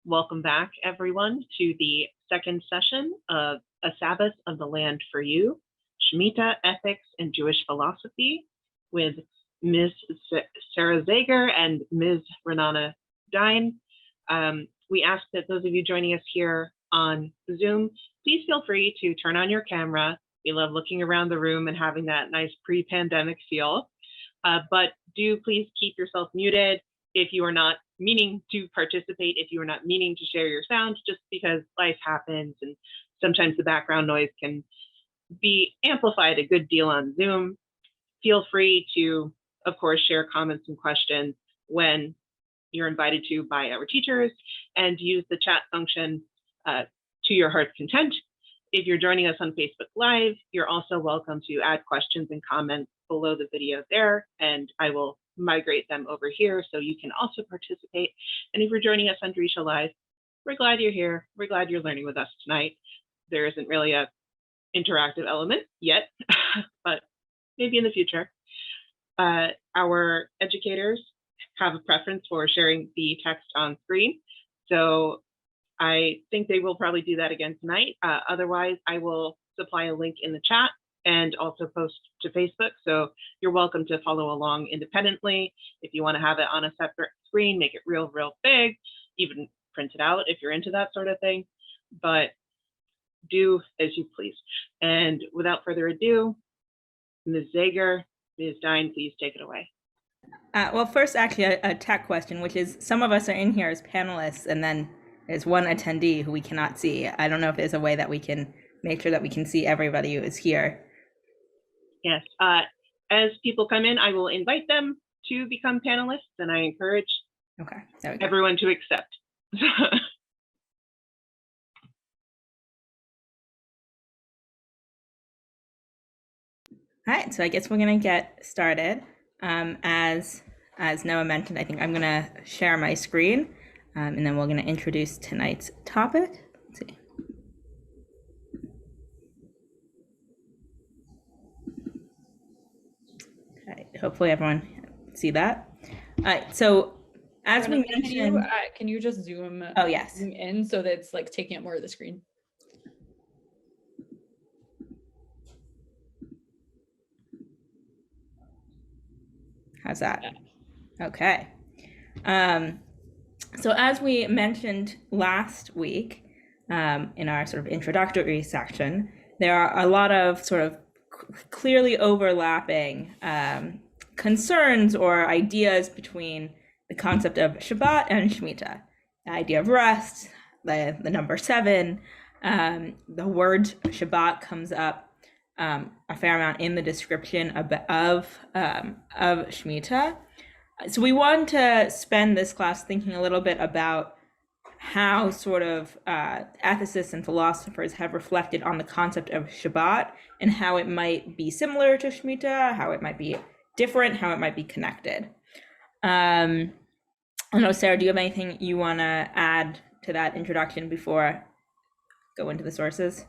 Welcome back, everyone, to the second session of A Sabbath of the Land for You, Shemitah, Ethics, and Jewish Philosophy with Ms. Sarah Zager and Ms. Renana Dine. We ask that those of you joining us here on Zoom, please feel free to turn on your camera. We love looking around the room and having that nice pre-pandemic feel. But do please keep yourself muted if you are not meaning to participate, if you are not meaning to share your sounds, just because life happens and sometimes the background noise can be amplified a good deal on Zoom. Feel free to, of course, share comments and questions when you're invited to by our teachers, and use the chat function to your heart's content. If you're joining us on Facebook Live, you're also welcome to add questions and comments below the video there, and I will migrate them over here so you can also participate. And if you're joining us on Drisha Live, we're glad you're here. We're glad you're learning with us tonight. There isn't really a interactive element yet, but maybe in the future. Our educators have a preference for sharing the text on screen, so I think they will probably do that again tonight. Otherwise, I will supply a link in the chat and also post to Facebook. So you're welcome to follow along independently. If you want to have it on a separate screen, make it real big, even print it out if you're into that sort of thing. But do as you please. And without further ado, Ms. Zager, Ms. Dine, please take it away. Well, first, actually, a tech question, which is some of us are in here as panelists, and then there's one attendee who we cannot see. I don't know if there's a way that we can make sure that we can see everybody who is here. Yes, as people come in, I will invite them to become panelists, and I encourage everyone to accept. All right, so I guess we're gonna get started. As Noah mentioned, I think I'm gonna share my screen, and then we're gonna introduce tonight's topic. Let's see. Okay, hopefully everyone see that. All right, so as we mentioned, can you just zoom? Oh yes. Zoom in so that it's like taking up more of the screen. How's that? Yeah. Okay. So as we mentioned last week, in our sort of introductory section, there are a lot of sort of clearly overlapping concerns or ideas between the concept of Shabbat and Shemitah. The idea of rest, the number 7, the word Shabbat comes up a fair amount in the description of Shemitah. So we want to spend this class thinking a little bit about how sort of ethicists and philosophers have reflected on the concept of Shabbat and how it might be similar to Shemitah, how it might be different, how it might be connected. I don't know, Sarah, do you have anything you want to add to that introduction before I go into the sources?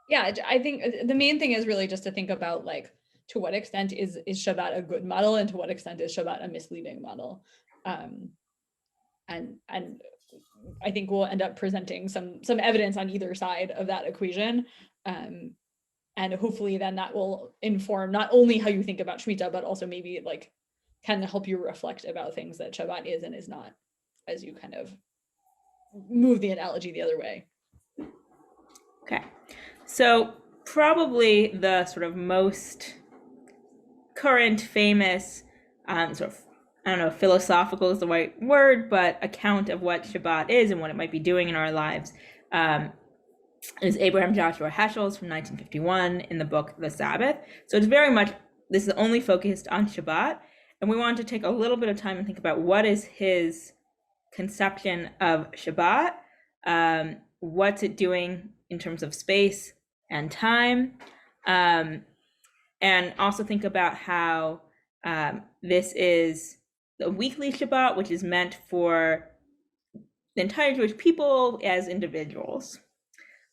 Yeah, I think the main thing is really just to think about, like, to what extent is Shabbat a good model, and to what extent is Shabbat a misleading model. And I think we'll end up presenting some evidence on either side of that equation. And hopefully then that will inform not only how you think about Shemitah, but also maybe like kind of help you reflect about things that Shabbat is and is not, as you kind of move the analogy the other way. Okay, so probably the sort of most current famous sort of, I don't know if philosophical is the right word, but account of what Shabbat is and what it might be doing in our lives is Abraham Joshua Heschel's from 1951 in the book The Sabbath. So it's very much, this is only focused on Shabbat, and we want to take a little bit of time and think about what is his conception of Shabbat, what's it doing in terms of space and time, and also think about how this is the weekly Shabbat, which is meant for the entire Jewish people as individuals.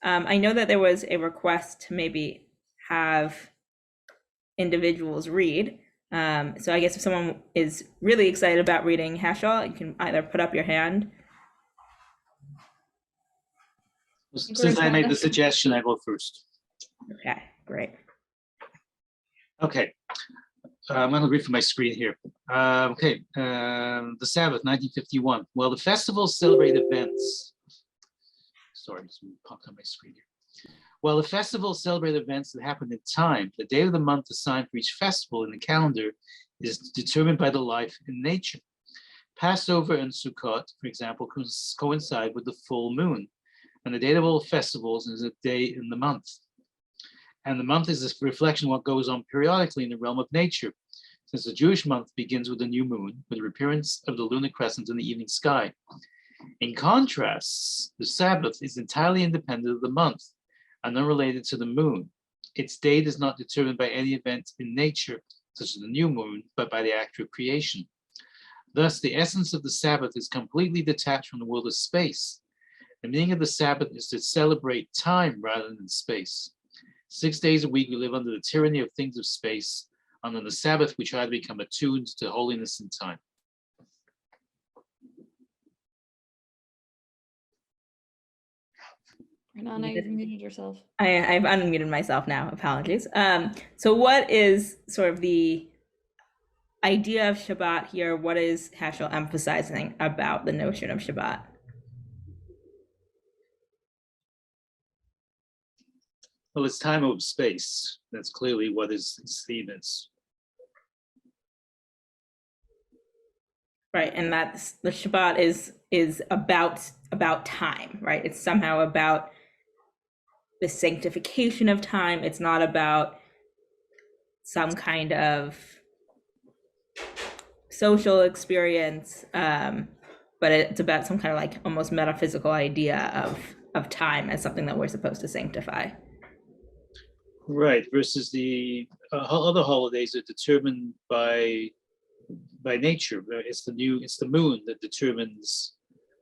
I know that there was a request to maybe have individuals read. So I guess if someone is really excited about reading Heschel, you can either put up your hand Since I made the suggestion, I go first. Okay, great. Okay. I'm going to read from my screen here. The Sabbath, 1951. Well, the festivals celebrate events. Sorry, just popped on my screen here. Well, the festivals celebrate events that happen in time. The day of the month assigned for each festival in the calendar is determined by the life in nature. Passover and Sukkot, for example, coincide with the full moon, and the date of all festivals is a day in the month. And the month is a reflection of what goes on periodically in the realm of nature, since the Jewish month begins with the new moon, with the appearance of the lunar crescent in the evening sky. In contrast, the Sabbath is entirely independent of the month and unrelated to the moon. Its date is not determined by any event in nature, such as the new moon, but by the act of creation. Thus, the essence of the Sabbath is completely detached from the world of space. The meaning of the Sabbath is to celebrate time rather than space. 6 days a week, we live under the tyranny of things of space, and on the Sabbath, we try to become attuned to holiness and time. Renana, you've muted yourself. I've unmuted myself now. Apologies. So what is sort of the idea of Shabbat here? What is Heschel emphasizing about the notion of Shabbat? Well, it's time over space. That's clearly what his theme is. Right, and that's the Shabbat is about time, right? It's somehow about the sanctification of time. It's not about some kind of social experience, but it's about some kind of like almost metaphysical idea of time as something that we're supposed to sanctify. Right, versus the other holidays are determined by nature. It's the moon that determines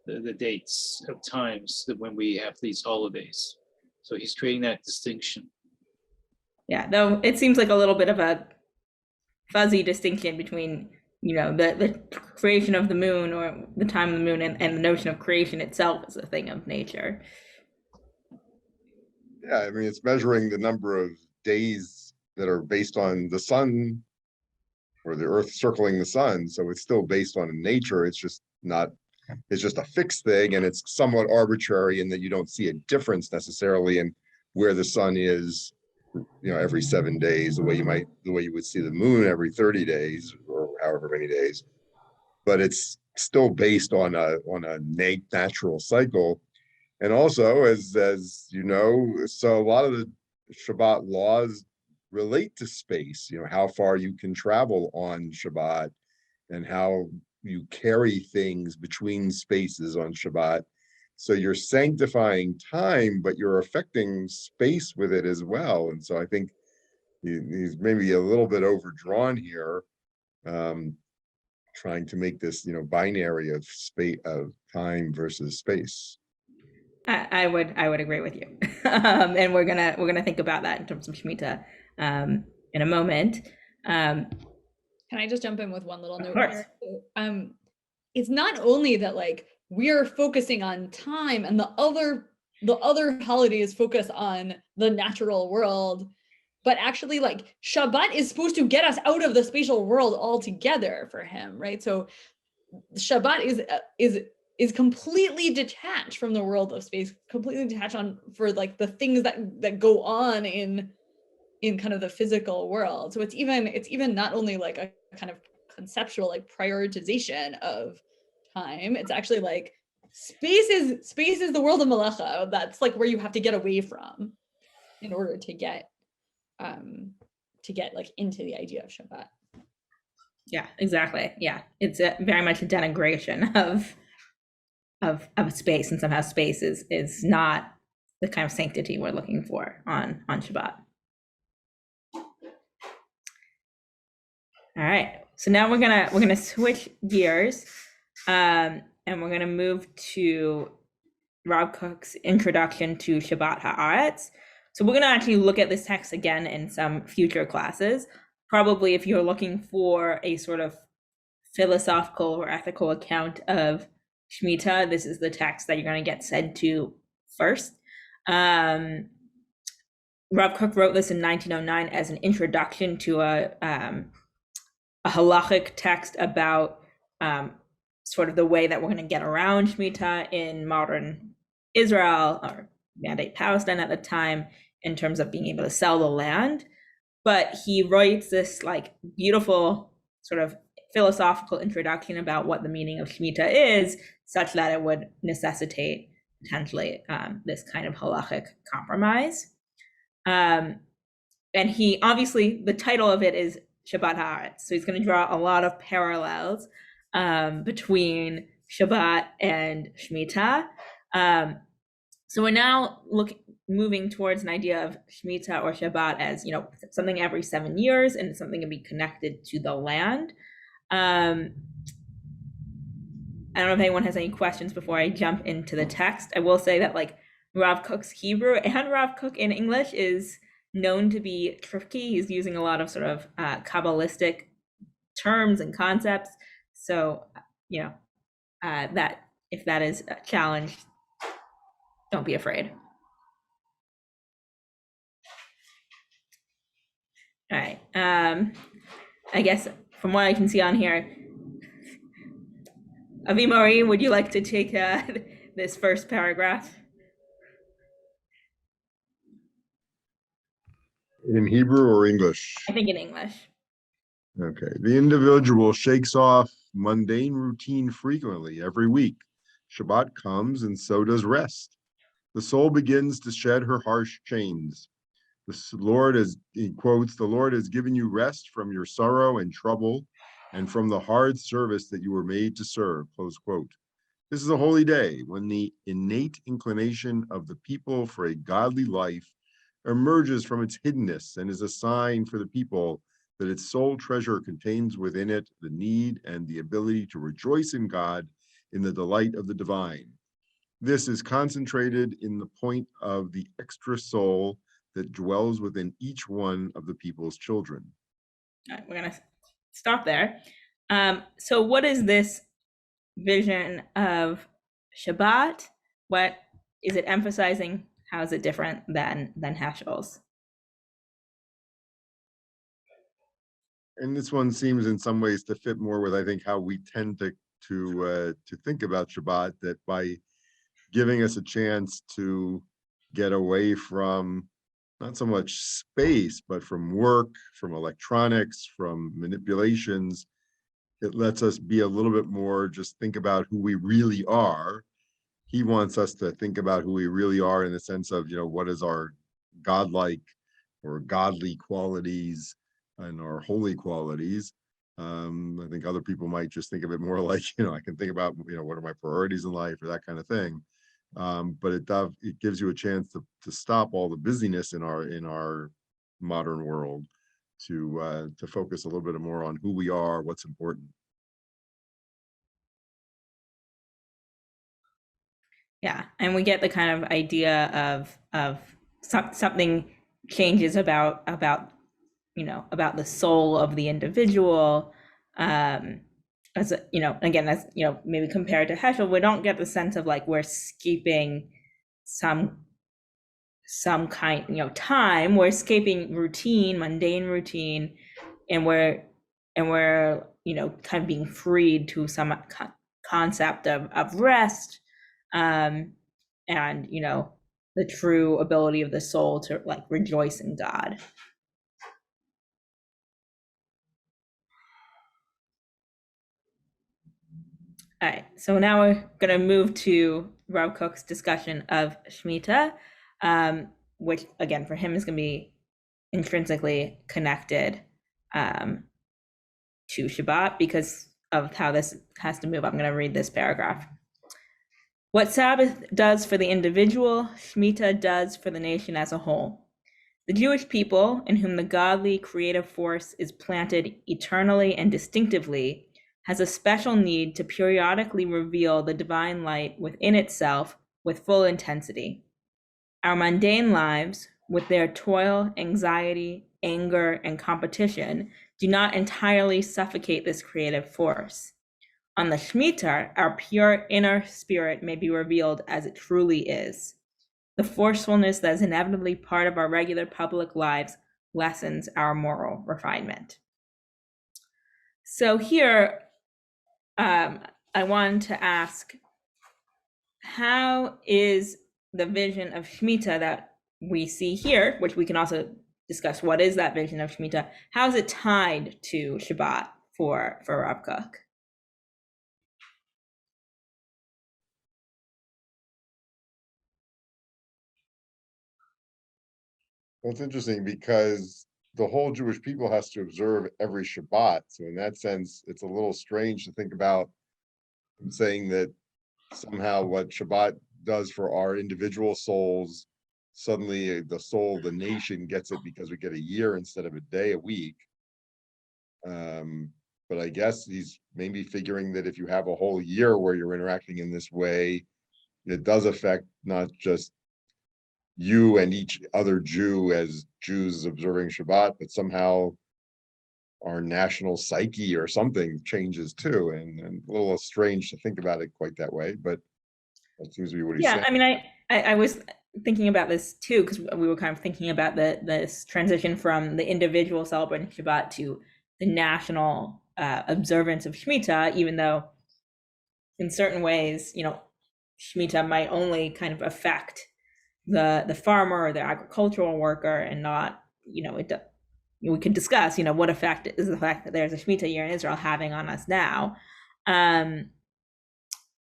the dates of times that when we have these holidays. So he's creating that distinction. Yeah, though it seems like a little bit of a fuzzy distinction between, you know, the creation of the moon or the time of the moon and the notion of creation itself as a thing of nature. Yeah, I mean, it's measuring the number of days that are based on the sun or the earth circling the sun. So it's still based on nature. It's just a fixed thing, and it's somewhat arbitrary in that you don't see a difference necessarily in where the sun is, you know, every 7 days, the way you would see the moon every 30 days or however many days. But it's still based on a natural cycle. And also, as you know, so a lot of the Shabbat laws relate to space, you know, how far you can travel on Shabbat and how you carry things between spaces on Shabbat. So you're sanctifying time, but you're affecting space with it as well. And so I think he's maybe a little bit overdrawn here, trying to make this, you know, binary of space, of time versus space. I would agree with you, and we're gonna think about that in terms of Shemitah in a moment. Can I just jump in with one little note course. here? It's not only that like we're focusing on time and the other holidays focus on the natural world, but actually like Shabbat is supposed to get us out of the spatial world altogether for him, right? So Shabbat is completely detached from the world of space, completely detached for like the things that go on in kind of the physical world. So it's even not only like a kind of conceptual like prioritization of time, it's actually like space is the world of Malacha. That's like where you have to get away from in order to get like into the idea of Shabbat. Yeah, exactly. Yeah, it's very much a denigration of space, and somehow space is not the kind of sanctity we're looking for on Shabbat. All right, so now we're gonna switch gears, and we're gonna move to Rob Cook's introduction to Shabbat Haaretz. So we're gonna actually look at this text again in some future classes. Probably if you're looking for a sort of philosophical or ethical account of Shemitah, this is the text that you're going to get sent to first. Rav Kook wrote this in 1909 as an introduction to a halachic text about sort of the way that we're going to get around Shemitah in modern Israel, or Mandate Palestine at the time, in terms of being able to sell the land. But he writes this like beautiful sort of philosophical introduction about what the meaning of Shemitah is, such that it would necessitate potentially this kind of halachic compromise. And he obviously, the title of it is Shabbat Haaretz, so he's going to draw a lot of parallels between Shabbat and Shemitah. So we're now moving towards an idea of Shemitah or Shabbat as, you know, something every 7 years and something to be connected to the land. I don't know if anyone has any questions before I jump into the text. I will say that like Rav Kook's Hebrew and Rav Kook in English is known to be tricky. He's using a lot of sort of Kabbalistic terms and concepts. So, you know, that if that is a challenge, don't be afraid. All right. I guess from what I can see on here, Avi Mori, would you like to take this first paragraph? In Hebrew or English? I think in English. Okay. The individual shakes off mundane routine frequently every week. Shabbat comes and so does rest. The soul begins to shed her harsh chains. He quotes, the Lord has given you rest from your sorrow and trouble and from the hard service that you were made to serve, close quote. This is a holy day when the innate inclination of the people for a godly life emerges from its hiddenness and is a sign for the people that its sole treasure contains within it the need and the ability to rejoice in God in the delight of the divine. This is concentrated in the point of the extra soul that dwells within each one of the people's children. All right, we're going to stop there. So what is this vision of Shabbat? What is it emphasizing? How is it different than Heschel's? And this one seems in some ways to fit more with, I think, how we tend to think about Shabbat, that by giving us a chance to get away from not so much space, but from work, from electronics, from manipulations, it lets us be a little bit more, just think about who we really are. He wants us to think about who we really are in the sense of, you know, what is our godlike or godly qualities and our holy qualities. I think other people might just think of it more like, you know, I can think about, you know, what are my priorities in life or that kind of thing. But it gives you a chance to stop all the busyness in our modern world to focus a little bit more on who we are, what's important. Yeah, and we get the kind of idea of something changes about you know, about the soul of the individual. As you know, again, as you know, maybe compared to Heschel, we don't get the sense of like we're escaping some kind, you know, time. We're escaping routine, mundane routine, and we're you know, kind of being freed to some concept of rest, and you know, the true ability of the soul to like rejoice in God. All right, so now we're going to move to Rav Kook's discussion of Shemitah, which again for him is going to be intrinsically connected to Shabbat because of how this has to move. I'm going to read this paragraph. What Sabbath does for the individual, Shemitah does for the nation as a whole. The Jewish people, in whom the godly creative force is planted eternally and distinctively, has a special need to periodically reveal the divine light within itself with full intensity. Our mundane lives, with their toil, anxiety, anger, and competition, do not entirely suffocate this creative force. On the Shemitah, our pure inner spirit may be revealed as it truly is. The forcefulness that is inevitably part of our regular public lives lessens our moral refinement. So here, I wanted to ask, how is the vision of Shemitah that we see here, which we can also discuss what is that vision of Shemitah, how is it tied to Shabbat for Rav Kook? Well, it's interesting because the whole Jewish people has to observe every Shabbat. So in that sense, it's a little strange to think about saying that somehow what Shabbat does for our individual souls, suddenly the soul of the nation gets it because we get a year instead of a day, a week. But I guess he's maybe figuring that if you have a whole year where you're interacting in this way, it does affect not just you and each other Jew as Jews observing Shabbat, but somehow our national psyche or something changes too. And a little strange to think about it quite that way, but that seems to be what he's saying. I mean, I was thinking about this too, because we were kind of thinking about this transition from the individual celebrating Shabbat to the national observance of Shemitah, even though in certain ways, Shemitah might only kind of affect the farmer or the agricultural worker, and not, we could discuss, what effect is the fact that there's a Shemitah year in Israel having on us now.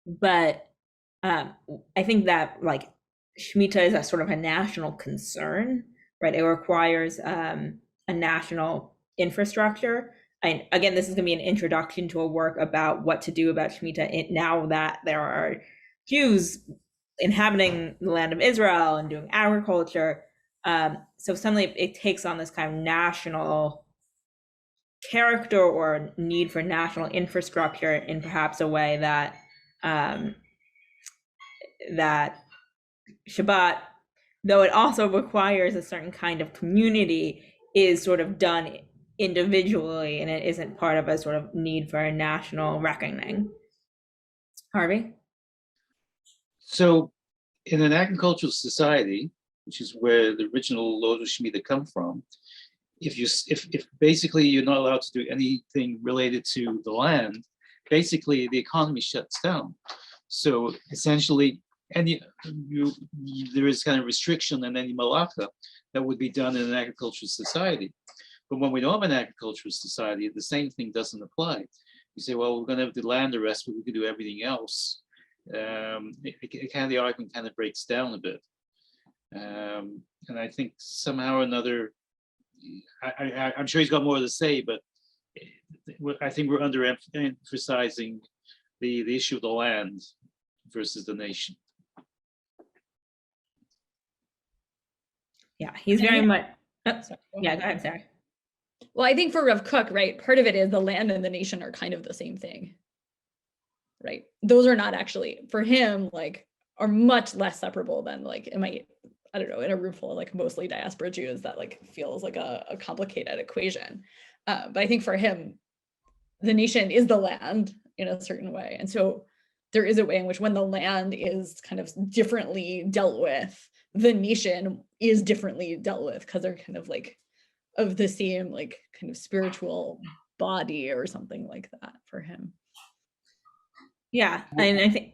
But I think that like Shemitah is a sort of a national concern, right? It requires a national infrastructure. And again, this is going to be an introduction to a work about what to do about Shemitah now that there are Jews inhabiting the land of Israel and doing agriculture. So suddenly it takes on this kind of national character or need for national infrastructure in perhaps a way that that Shabbat, though it also requires a certain kind of community, is sort of done individually, and it isn't part of a sort of need for a national reckoning. Harvey? So in an agricultural society, which is where the original Lord of Shemitah come from, if basically you're not allowed to do anything related to the land, basically the economy shuts down. So essentially, there is kind of restriction on any malaka that would be done in an agricultural society. But when we don't have an agricultural society, the same thing doesn't apply. You say, well, we're going to have the land arrest, but we can do everything else. The argument kind of breaks down a bit. And I think somehow or another, I'm sure he's got more to say, but I think we're underemphasizing the issue of the land versus the nation. Yeah, he's very much. Oh, yeah, go ahead, Sarah. Well, I think for Rav Kook, right, part of it is the land and the nation are kind of the same thing, right? Those are not actually, for him, like, are much less separable than like, I don't know, in a room full of like mostly diaspora Jews, that like feels like a complicated equation. But I think for him, the nation is the land in a certain way. And so there is a way in which when the land is kind of differently dealt with, the nation is differently dealt with, because they're kind of like of the same like kind of spiritual body or something like that for him. Yeah, and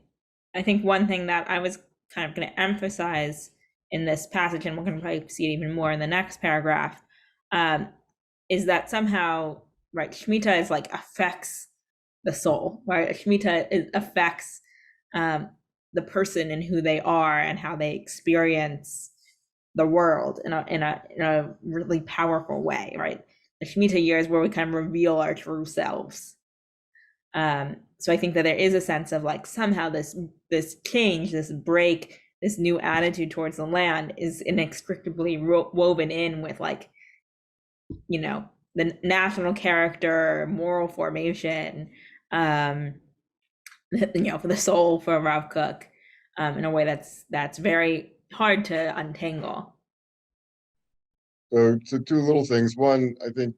I think one thing that I was kind of going to emphasize in this passage, and we're going to probably see it even more in the next paragraph, is that somehow, right, Shemitah is like affects the soul, right? Shemitah affects the person and who they are and how they experience the world in a really powerful way, right? The Shemitah year is where we kind of reveal our true selves. So I think that there is a sense of like somehow this change, this break, this new attitude towards the land is inextricably woven in with like, the national character, moral formation, for the soul for Rav Kook, in a way that's very hard to untangle. So two little things. One, I think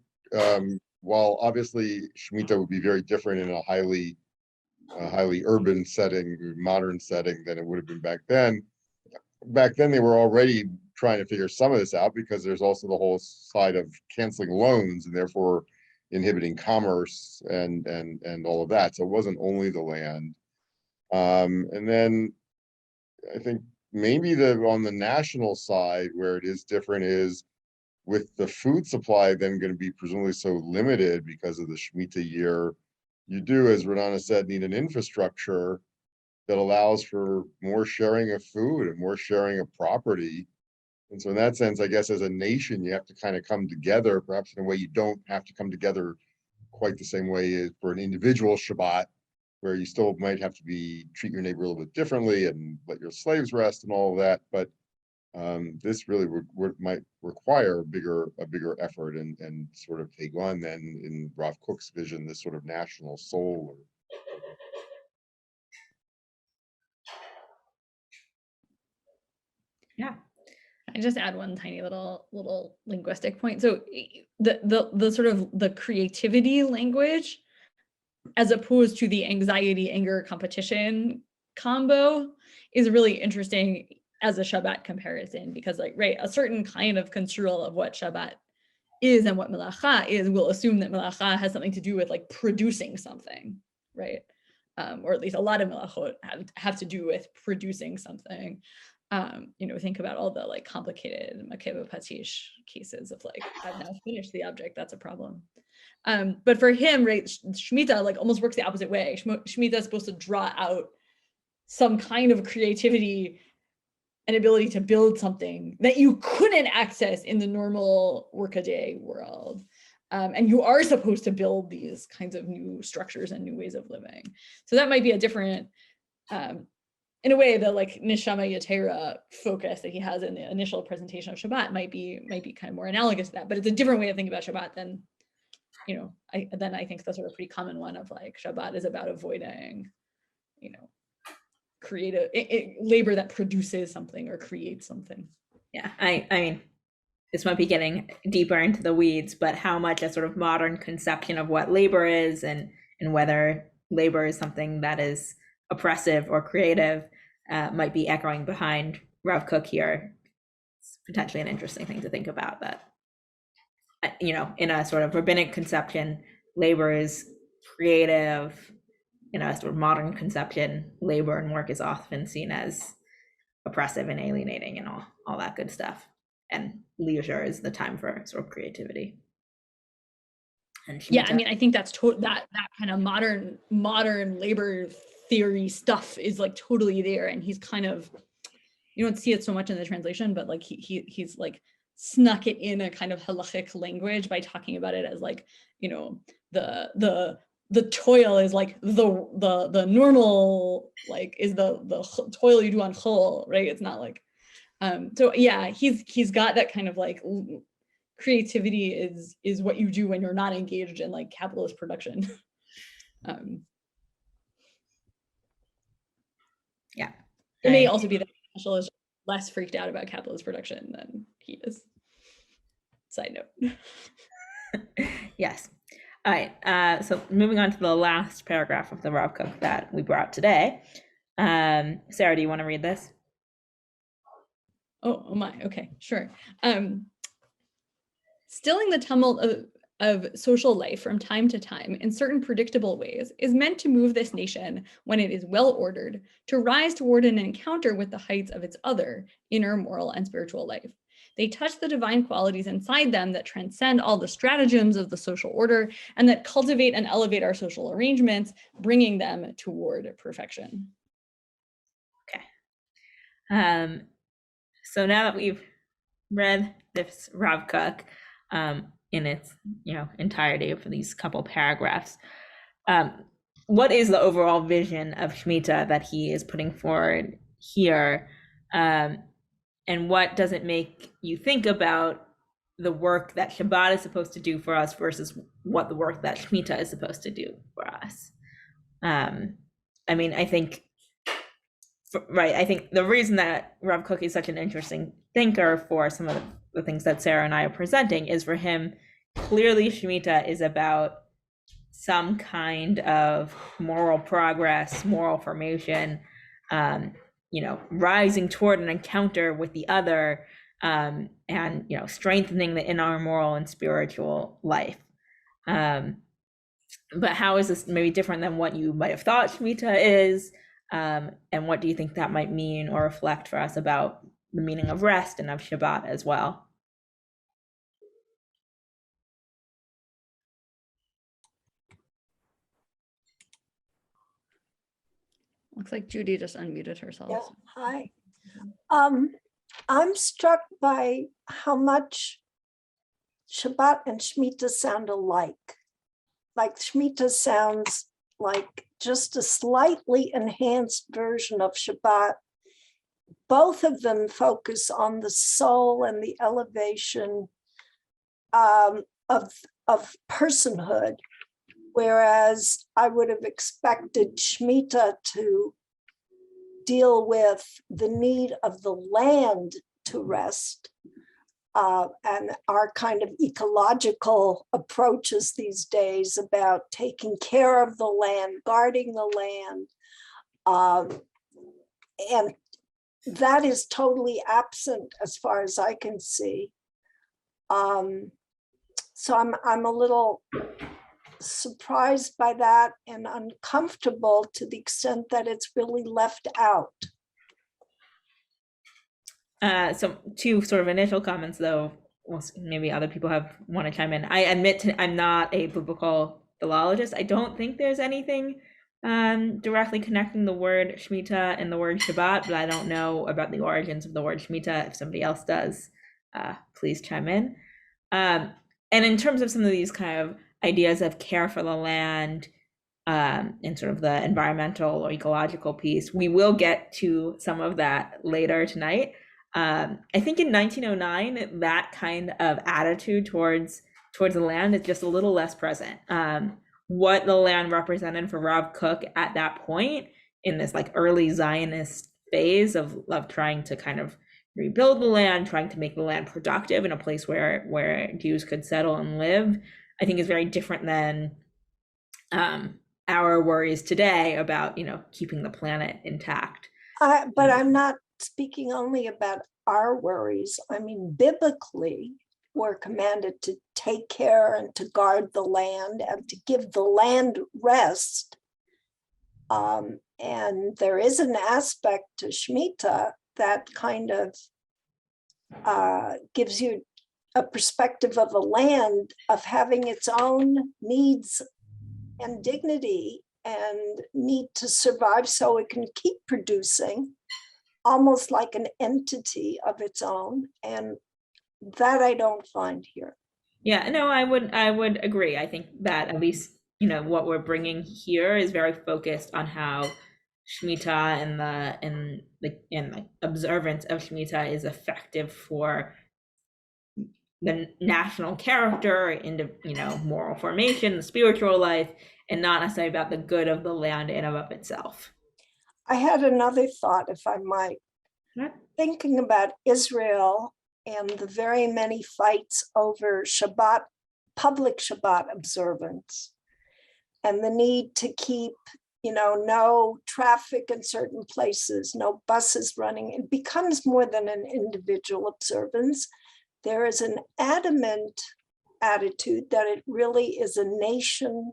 while obviously Shemitah would be very different in a highly urban setting, modern setting than it would have been back then, back then they were already trying to figure some of this out because there's also the whole side of canceling loans and therefore inhibiting commerce and all of that. So it wasn't only the land. And then I think maybe on the national side where it is different is with the food supply then going to be presumably so limited because of the Shemitah year, you do, as Renana said, need an infrastructure that allows for more sharing of food and more sharing of property. And so in that sense, I guess as a nation, you have to kind of come together, perhaps in a way you don't have to come together quite the same way as for an individual Shabbat, where you still might have to treat your neighbor a little bit differently and let your slaves rest and all of that. But this really might require a bigger effort and sort of take on then in Rav Kook's vision, this sort of national soul. Yeah. I just add one tiny little linguistic point. So the sort of the creativity language, as opposed to the anxiety, anger, competition combo, is really interesting as a Shabbat comparison, because like, right, a certain kind of construal of what Shabbat is and what melacha is will assume that melacha has something to do with like producing something, right? Or at least a lot of melachot have to do with producing something. Think about all the like complicated makeva patish cases of like, I've now finished the object, that's a problem. But for him, right, Shemitah like almost works the opposite way. Shemitah is supposed to draw out some kind of creativity and ability to build something that you couldn't access in the normal workaday world. And you are supposed to build these kinds of new structures and new ways of living. So that might be a different, in a way, the like Neshama Yatera focus that he has in the initial presentation of Shabbat might be kind of more analogous to that, but it's a different way of thinking about Shabbat than, I think the sort of pretty common one of like Shabbat is about avoiding, creative labor that produces something or creates something. Yeah, I mean, this might be getting deeper into the weeds, but how much a sort of modern conception of what labor is and whether labor is something that is oppressive or creative might be echoing behind Rav Kook here. It's potentially an interesting thing to think about, that in a sort of rabbinic conception, labor is creative. In a sort of modern conception, labor and work is often seen as oppressive and alienating and all that good stuff. And leisure is the time for sort of creativity. And yeah, I mean, I think that's that kind of modern labor theory stuff is like totally there, and he's kind of, you don't see it so much in the translation, but like he's like snuck it in a kind of halachic language by talking about it as like, the toil is like the normal, like is the toil you do on chol, right? It's not like, so yeah, he's got that kind of like creativity is what you do when you're not engaged in like capitalist production. Yeah, it may also be that Marshall is less freaked out about capitalist production than he is. Side note. Yes. All right, so moving on to the last paragraph of the Rav Kook that we brought today. Sarah, do you want to read this? Oh my, okay, sure. Stilling the tumult of social life from time to time in certain predictable ways is meant to move this nation, when it is well ordered, to rise toward an encounter with the heights of its other inner moral and spiritual life. They touch the divine qualities inside them that transcend all the stratagems of the social order and that cultivate and elevate our social arrangements, bringing them toward perfection. Okay. So now that we've read this Rav Kook in its entirety for these couple paragraphs, what is the overall vision of Shemitah that he is putting forward here? And what does it make you think about the work that Shabbat is supposed to do for us versus what the work that Shemitah is supposed to do for us? I mean, I think the reason that Rav Kook is such an interesting thinker for some of the things that Sarah and I are presenting is, for him, clearly Shemitah is about some kind of moral progress, moral formation, rising toward an encounter with the other, and strengthening the inner moral and spiritual life. But how is this maybe different than what you might have thought Shemitah is? And what do you think that might mean or reflect for us about the meaning of rest and of Shabbat as well? Looks like Judy just unmuted herself. Yeah, hi. I'm struck by how much Shabbat and Shemitah sound alike. Like Shemitah sounds like just a slightly enhanced version of Shabbat. Both of them focus on the soul and the elevation of personhood, whereas I would have expected Shemitah to deal with the need of the land to rest, and our kind of ecological approaches these days about taking care of the land, guarding the land. And that is totally absent as far as I can see. So I'm a little surprised by that and uncomfortable to the extent that it's really left out. So two sort of initial comments, though. Well, maybe other people want to chime in. I admit I'm not a biblical philologist. I don't think there's anything directly connecting the word Shemitah and the word Shabbat, but I don't know about the origins of the word Shemitah. If somebody else does, please chime in. And in terms of some of these kind of ideas of care for the land, and sort of the environmental or ecological piece, we will get to some of that later tonight. I think in 1909, that kind of attitude towards the land is just a little less present. What the land represented for Rav Kook at that point in this like early Zionist phase of trying to kind of rebuild the land, trying to make the land productive in a place where Jews could settle and live, I think is very different than our worries today about, keeping the planet intact. But I'm not speaking only about our worries. I mean, biblically, we're commanded to take care and to guard the land and to give the land rest. And there is an aspect to Shemitah that kind of gives you a perspective of a land of having its own needs and dignity and need to survive so it can keep producing, almost like an entity of its own. And that I don't find here. Yeah, no, I would agree. I think that at least, what we're bringing here is very focused on how Shemitah and the observance of Shemitah is effective for the national character, into moral formation, the spiritual life, and not necessarily about the good of the land in and of itself. I had another thought, if I might. Sure. Thinking about Israel and the very many fights over Shabbat, public Shabbat observance, and the need to keep, no traffic in certain places, no buses running. It becomes more than an individual observance. There is an adamant attitude that it really is a nation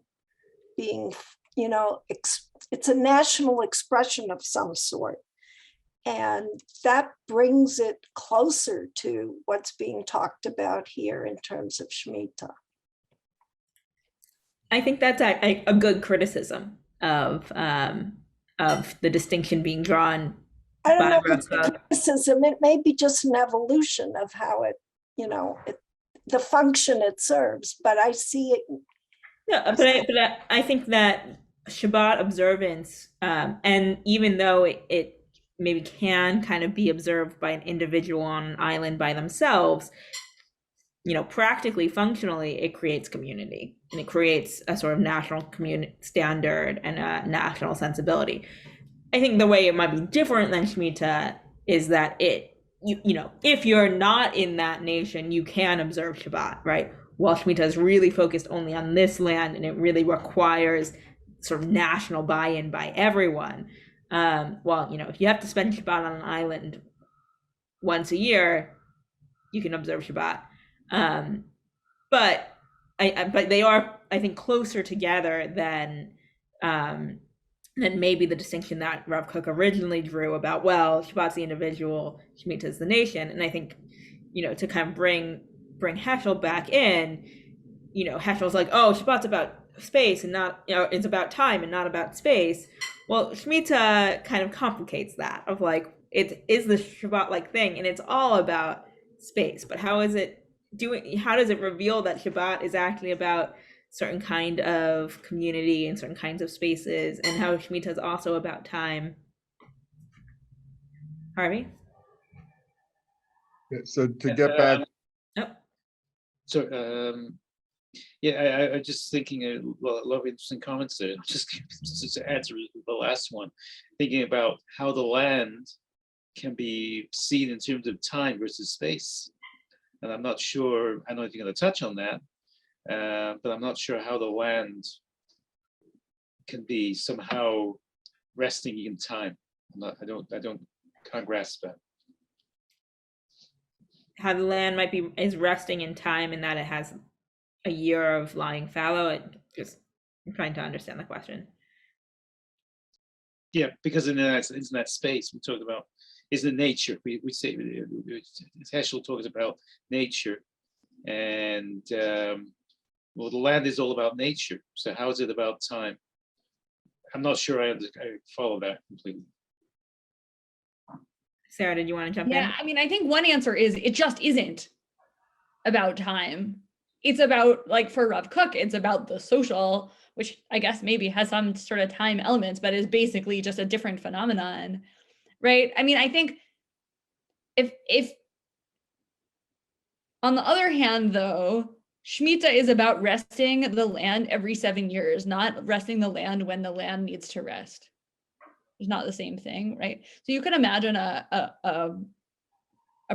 being, it's a national expression of some sort. And that brings it closer to what's being talked about here in terms of Shemitah. I think that's a good criticism of the distinction being drawn. I don't know if by it's a criticism. It may be just an evolution of how it, the function it serves, but I see it. Yeah, but I think that Shabbat observance, and even though it maybe can kind of be observed by an individual on an island by themselves, practically, functionally, it creates community, and it creates a sort of national community standard and a national sensibility. I think the way it might be different than Shemitah is that if you're not in that nation, you can observe Shabbat, right? While Shemitah is really focused only on this land, and it really requires sort of national buy-in by everyone. Well, if you have to spend Shabbat on an island once a year, you can observe Shabbat. But but they are, I think, closer together than maybe the distinction that Rav Kook originally drew about, well, Shabbat's the individual, Shemitah is the nation. And I think, to kind of bring Heschel back in, Heschel's like, oh, Shabbat's about space and not, it's about time and not about space. Well, Shemitah kind of complicates that, of like, it is the Shabbat-like thing, and it's all about space. But how does it reveal that Shabbat is actually about certain kind of community and certain kinds of spaces, and how Shemitah is also about time? Harvey? So to get back, Yep. So, yeah, I just thinking, a lot of interesting comments there. Just to answer the last one, thinking about how the land can be seen in terms of time versus space. And I'm not sure, I don't know if you're going to touch on that, but I'm not sure how the land can be somehow resting in time. Can't grasp that. How the land is resting in time, and that it has a year of lying fallow. I'm trying to understand the question. Yeah, because in that space we talk about is the nature. We say Heschel talks about nature, and well, the land is all about nature. So how is it about time? I'm not sure I follow that completely. Sarah, did you want to jump in? Yeah, I mean, I think one answer is it just isn't about time. It's about, like, for Rav Kook, it's about the social, which I guess maybe has some sort of time elements, but is basically just a different phenomenon, right? I mean, I think if on the other hand, though, Shemitah is about resting the land every 7 years, not resting the land when the land needs to rest. It's not the same thing, right? So you could imagine a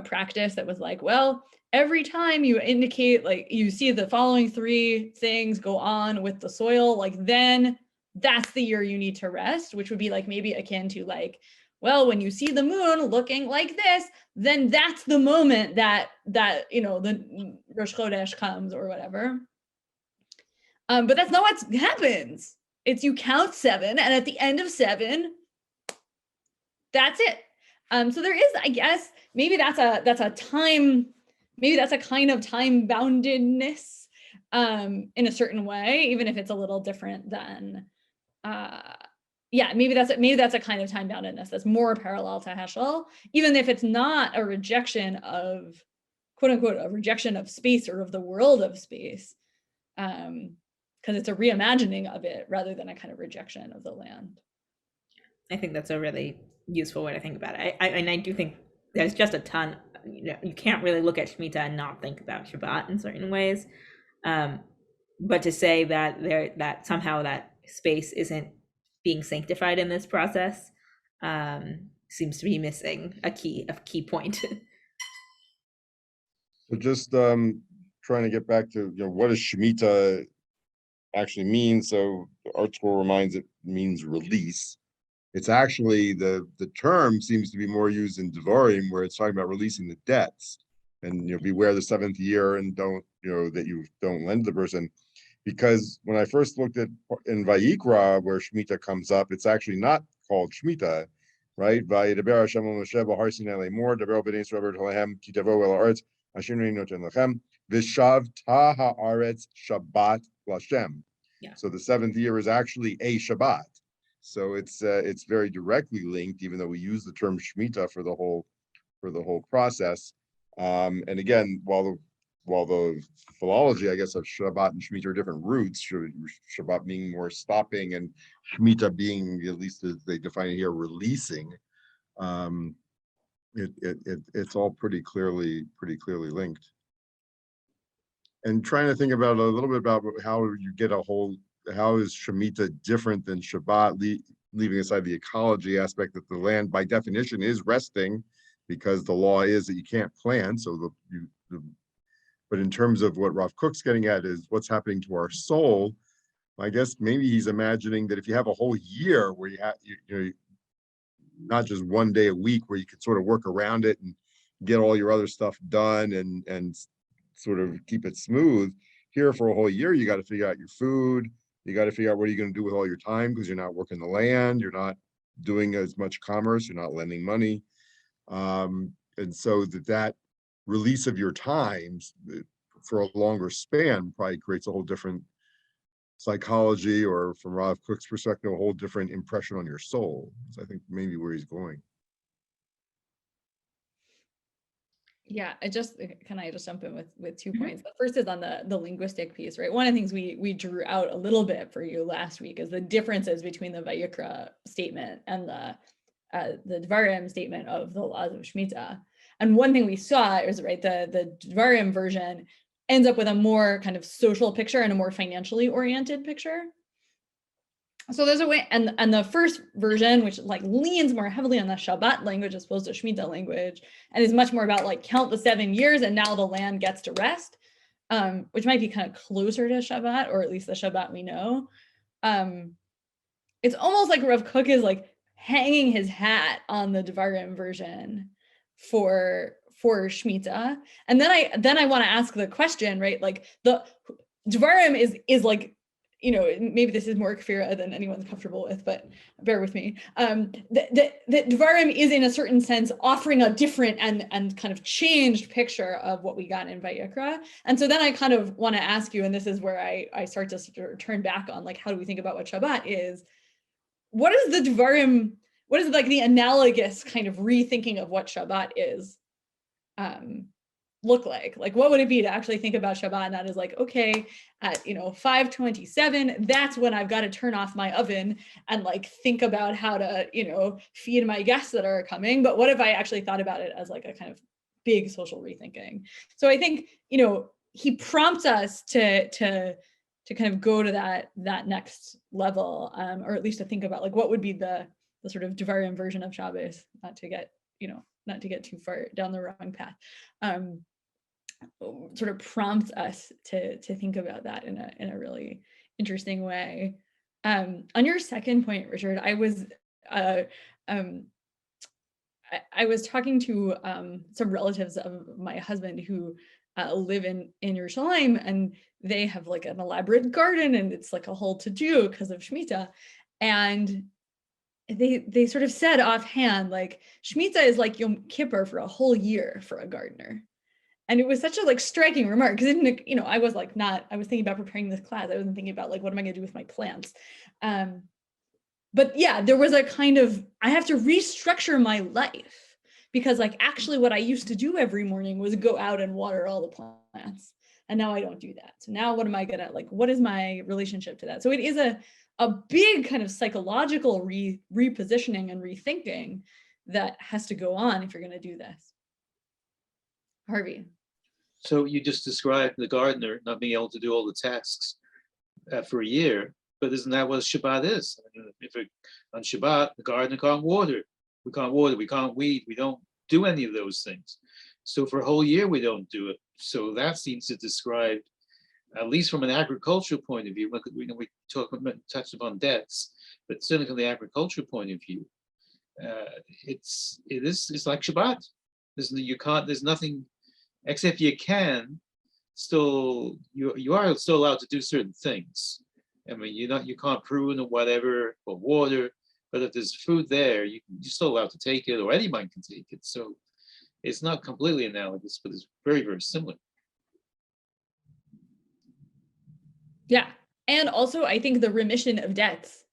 practice that was like, well, every time you indicate, like, you see the following 3 things go on with the soil, like, then that's the year you need to rest, which would be like maybe akin to, like, well, when you see the moon looking like this, then that's the moment that the Rosh Chodesh comes or whatever. But that's not what happens. It's you count 7, and at the end of 7, that's it. So there is, I guess, maybe that's a time, maybe that's a kind of time boundedness in a certain way, even if it's a little different than, maybe that's a kind of time boundedness that's more parallel to Heschel, even if it's not a rejection of, quote unquote, a rejection of space or of the world of space, because it's a reimagining of it rather than a kind of rejection of the land. I think that's a really useful way to think about it. And I do think there's just a ton, you can't really look at Shemitah and not think about Shabbat in certain ways. But to say that somehow that space isn't being sanctified in this process seems to be missing a key point. so just trying to get back to, what does Shemitah actually mean? So the Art Scroll reminds it means release. It's actually, the term seems to be more used in Devarim, where it's talking about releasing the debts, and beware the 7th year, and don't, that you don't lend to the person. Because when I first looked at in Vayikra, where Shemitah comes up, it's actually not called Shemitah, right? Vayidaber Hashem el Moshe b'Har Sinai lemor, daber b'nei Yisrael b'Talehem ki tavo el haaretz asher ani noten lechem v'shavta haaretz Shabbat l'Hashem. Yeah. So the 7th year is actually a Shabbat. So it's very directly linked, even though we use the term Shemitah for the whole process. And again, while the philology, I guess, of Shabbat and Shemitah are different roots, Shabbat being more stopping and Shemitah being, at least as they define it here, releasing, it's all pretty clearly linked. And trying to think about a little bit about how you get how is Shemitah different than Shabbat, leaving aside the ecology aspect that the land by definition is resting, because the law is that you can't plant. So but in terms of what Rav Kook's getting at is what's happening to our soul. I guess maybe he's imagining that if you have a whole year where not just one day a week where you can sort of work around it and get all your other stuff done and sort of keep it smooth. Here for a whole year, you got to figure out your food. You got to figure out what are you going to do with all your time, because you're not working the land, you're not doing as much commerce, you're not lending money. And so that release of your times for a longer span probably creates a whole different psychology, or from Rav Kook's perspective, a whole different impression on your soul. So I think maybe where he's going. Yeah, can I just jump in with 2 Mhm. points? The first is on the linguistic piece, right? One of the things we drew out a little bit for you last week is the differences between the Vayikra statement and the Dvarim statement of the laws of Shemitah. And one thing we saw is, right, the Dvarim version ends up with a more kind of social picture and a more financially oriented picture. So there's a way, and the first version, which like leans more heavily on the Shabbat language as opposed to Shemitah language, and is much more about like count the 7 years and now the land gets to rest, which might be kind of closer to Shabbat, or at least the Shabbat we know. It's almost like Rav Kook is like hanging his hat on the Devarim version for Shemitah. And then I want to ask the question, right? Like the Devarim is like, you know, maybe this is more kfira than anyone's comfortable with, but bear with me. The Dvarim is in a certain sense offering a different and kind of changed picture of what we got in Vayikra. And so then I kind of want to ask you, and this is where I start to sort of turn back on like, how do we think about what Shabbat is? What is the Dvarim, what is like the analogous kind of rethinking of what Shabbat is look like? Like, what would it be to actually think about Shabbat? And that is like, okay, at 5:27, that's when I've got to turn off my oven and like think about how to, feed my guests that are coming. But what if I actually thought about it as like a kind of big social rethinking? So I think, he prompts us to kind of go to that next level, or at least to think about like what would be the sort of Devarim version of Shabbos, not to get too far down the wrong path. Sort of prompts us to think about that in a really interesting way. On your second point, Richard, I was talking to some relatives of my husband who live in Yerushalayim, and they have like an elaborate garden, and it's like a whole to-do because of Shemitah. And they sort of said offhand, like, Shemitah is like Yom Kippur for a whole year for a gardener. And it was such a like striking remark, because I was like I was thinking about preparing this class. I wasn't thinking about like, what am I going to do with my plants? But yeah, there was a kind of, I have to restructure my life, because like actually what I used to do every morning was go out and water all the plants. And now I don't do that. So now what am I gonna, like, what is my relationship to that? So it is a big kind of psychological repositioning and rethinking that has to go on if you're gonna do this. Harvey. So you just described the gardener not being able to do all the tasks for a year, but isn't that what Shabbat is? On Shabbat, the gardener can't water. We can't water, we can't weed, we don't do any of those things. So for a whole year, we don't do it. So that seems to describe, at least from an agricultural point of view, we touched upon debts, but certainly from the agricultural point of view, it's like Shabbat. There's nothing, except you can still, you are still allowed to do certain things. I mean, you can't prune or whatever, or water, but if there's food there, you're still allowed to take it, or anyone can take it. So it's not completely analogous, but it's very, very similar. Yeah. And also, I think the remission of debts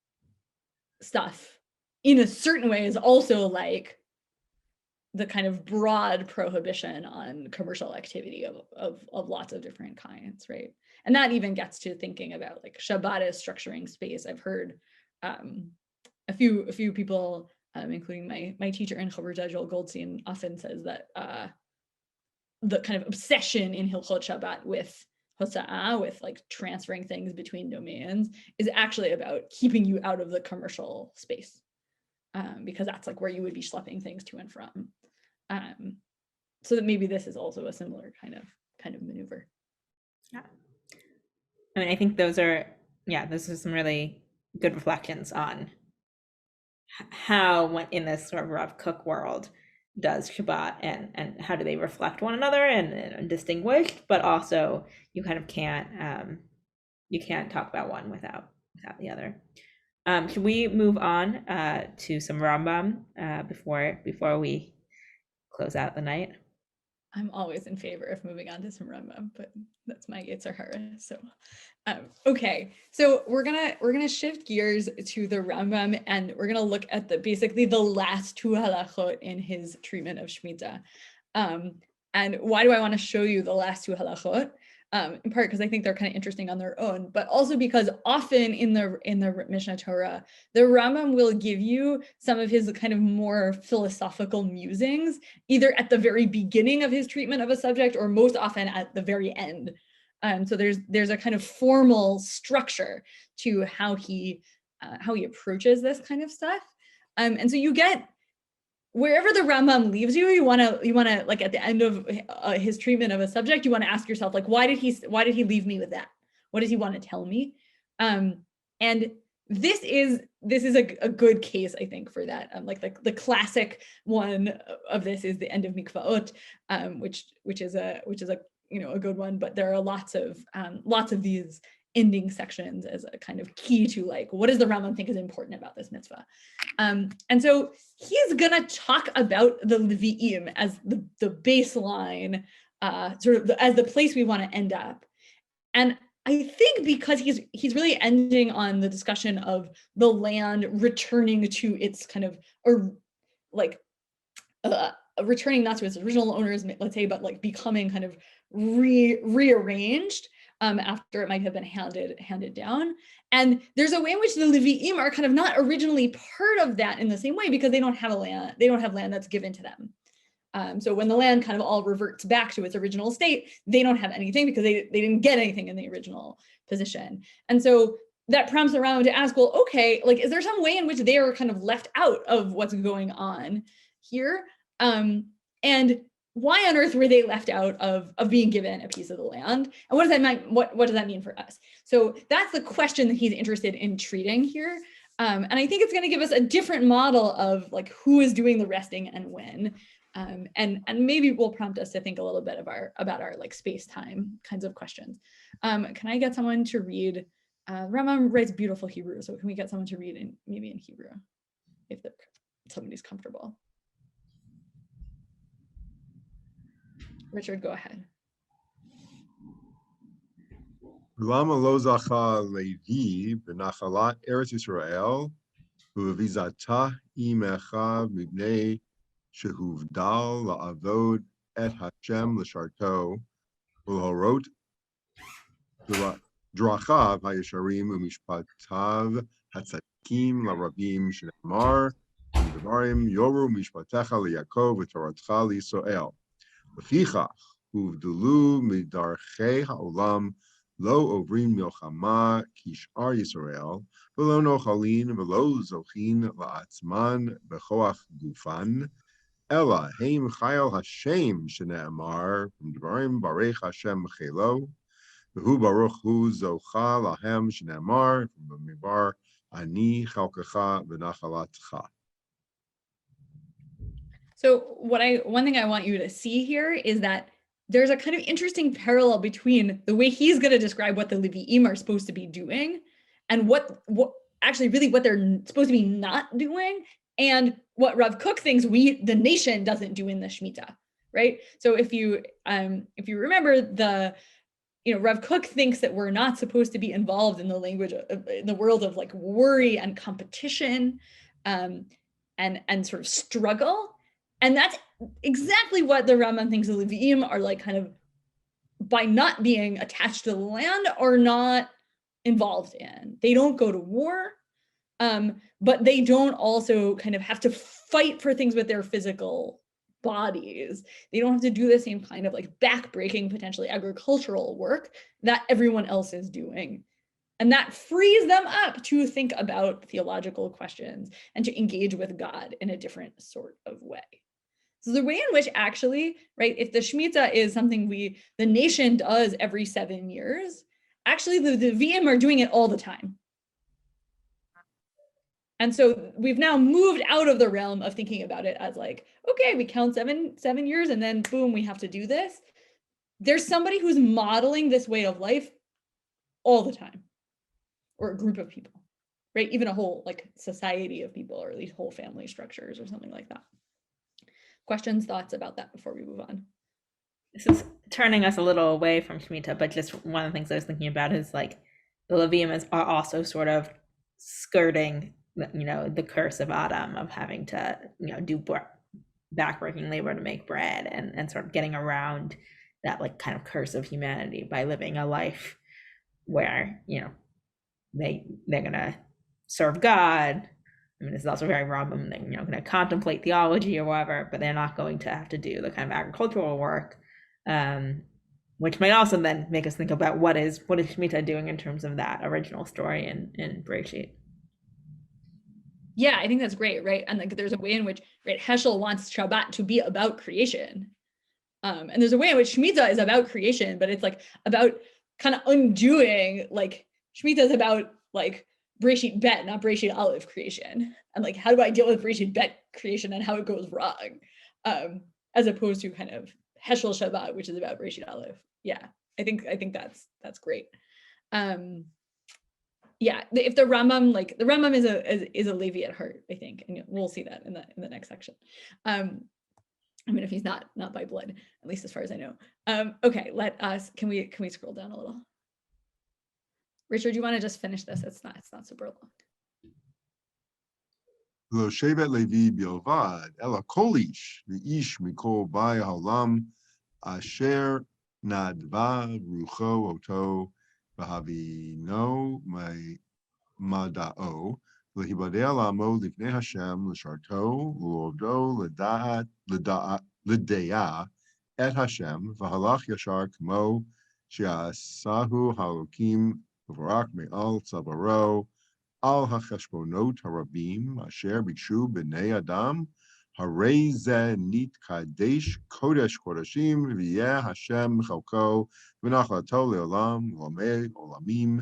stuff in a certain way is also like the kind of broad prohibition on commercial activity of lots of different kinds, right? And that even gets to thinking about like Shabbat as structuring space. I've heard a few people, including my teacher in Chavruta, Joel Goldstein, often says that the kind of obsession in Hilchot Shabbat with Hosa'ah, with like transferring things between domains, is actually about keeping you out of the commercial space, because that's like where you would be schlepping things to and from. So that maybe this is also a similar kind of maneuver. Yeah. I mean, I think those are some really good reflections on how in this sort of Rav Kook world does Shabbat and how do they reflect one another and distinguish, but also you kind of can't talk about one without the other. Should we move on to some Rambam before we close out the night? I'm always in favor of moving on to some Rambam, but that's my Yetzer Hara. So, okay. So we're gonna shift gears to the Rambam, and we're gonna look at basically the last two halachot in his treatment of Shemitah. And why do I want to show you the last two halachot? In part because I think they're kind of interesting on their own, but also because often in the Mishnah Torah, the Rambam will give you some of his kind of more philosophical musings, either at the very beginning of his treatment of a subject, or most often at the very end. So there's a kind of formal structure to how he approaches this kind of stuff, and so you get. Wherever the Rambam leaves you, you want to like at the end of his treatment of a subject, you want to ask yourself, like, why did he leave me with that? What does he want to tell me? And this is a good case, I think, for that. Like the classic one of this is the end of Mikvaot, which is a a good one. But there are lots of these ending sections as a kind of key to like, what does the Rambam think is important about this mitzvah? And so he's gonna talk about the Levi'im as the baseline, sort of as the place we want to end up. And I think because he's really ending on the discussion of the land returning to its kind of, or like returning not to its original owners, let's say, but like becoming kind of rearranged after it might have been handed down. And there's a way in which the Levi'im are kind of not originally part of that in the same way, because they don't have land that's given to them. So when the land kind of all reverts back to its original state, they don't have anything because they didn't get anything in the original position. And so that prompts around to ask, well, okay, like, is there some way in which they are kind of left out of what's going on here? And why on earth were they left out of being given a piece of the land? And what does that mean? What does that mean for us? So that's the question that he's interested in treating here. And I think it's going to give us a different model of like who is doing the resting and when. And maybe will prompt us to think a little bit about our like space-time kinds of questions. Can I get someone to read? Rambam writes beautiful Hebrew, so can we get someone to read maybe in Hebrew, if somebody's comfortable? Richard, go ahead. Lama lo zacha Levi b'nachalat Eretz Yisrael u'vizata imecha mibnei shehuvdal la'avod et Hashem l'sharto u'lhorot drachav hayesharim u'mishpatav hatzadkim la'rabim shenemar u'devarim yoru mishpatecha liYakov v'toratcha liYisrael. Lefichach huvdulu midarchei ha'olam lo ovrim milchama kishar Yisrael v'lo nochalin v'lo zochin la'atzman b'choach gufan ela heim chayal Hashem shene'amar from Devarim Barech Hashem chelo v'hu baruch hu zocha lahem shene'amar from Bamidbar ani chalkecha v'nachalatcha. So one thing I want you to see here is that there's a kind of interesting parallel between the way he's going to describe what the Levi'im are supposed to be doing and what actually really what they're supposed to be not doing, and what Rav Kook thinks the nation doesn't do in the Shemitah, right? So if you remember Rav Kook thinks that we're not supposed to be involved in the language in the world of like worry and competition, and sort of struggle. And that's exactly what the Rambam thinks the Levi'im are like, kind of by not being attached to the land or not involved in. They don't go to war, but they don't also kind of have to fight for things with their physical bodies. They don't have to do the same kind of like backbreaking, potentially agricultural work that everyone else is doing. And that frees them up to think about theological questions and to engage with God in a different sort of way. So the way in which actually, right, if the Shemitah is something the nation does every 7 years, actually the VM are doing it all the time. And so we've now moved out of the realm of thinking about it as like, okay, we count seven years and then boom, we have to do this. There's somebody who's modeling this way of life all the time, or a group of people, right? Even a whole like society of people, or at least whole family structures or something like that. Questions, thoughts about that before we move on? This is turning us a little away from Shemitah, but just one of the things I was thinking about is like the Levium are also sort of skirting, the curse of Adam of having to, do backbreaking labor to make bread, and sort of getting around that like kind of curse of humanity by living a life where, they're gonna serve God. I mean, this is also very Rambam. They're, going to contemplate theology or whatever, but they're not going to have to do the kind of agricultural work, which might also then make us think about what is Shemitah doing in terms of that original story in Bereshit. Yeah, I think that's great, right? And like, there's a way in which, right, Heschel wants Shabbat to be about creation, and there's a way in which Shemitah is about creation, but it's like about kind of undoing, like Shemitah is about like Bereshit Bet, not Bereshit Aleph creation, and like how do I deal with Bereshit Bet creation and how it goes wrong, as opposed to kind of Heschel Shabbat, which is about Bereshit Aleph. Yeah, I think that's great. Yeah, if the Rambam is a Levi at heart, I think, and we'll see that in the next section. I mean, if he's not by blood, at least as far as I know. Okay, can we scroll down a little? Richard, you want to just finish this? It's not super long. Lo shevet Levi bilvad, ela kol ish, v'ish mikol bai haolam, asher nadva rucho oto, v'havino mada'o, v'hibadei alamo lifnei Hashem, l'sharto, l'odo, l'deya, et Hashem, v'halach yashar kmo, she'asahu halokim, v'varak me'al tzavaro, al hacheshbonot harabim asher bikshu b'nei adam harei ze nit kadesh kodesh kodashim v'yeh Hashem chalko v'nachlato leolam l'omei olamim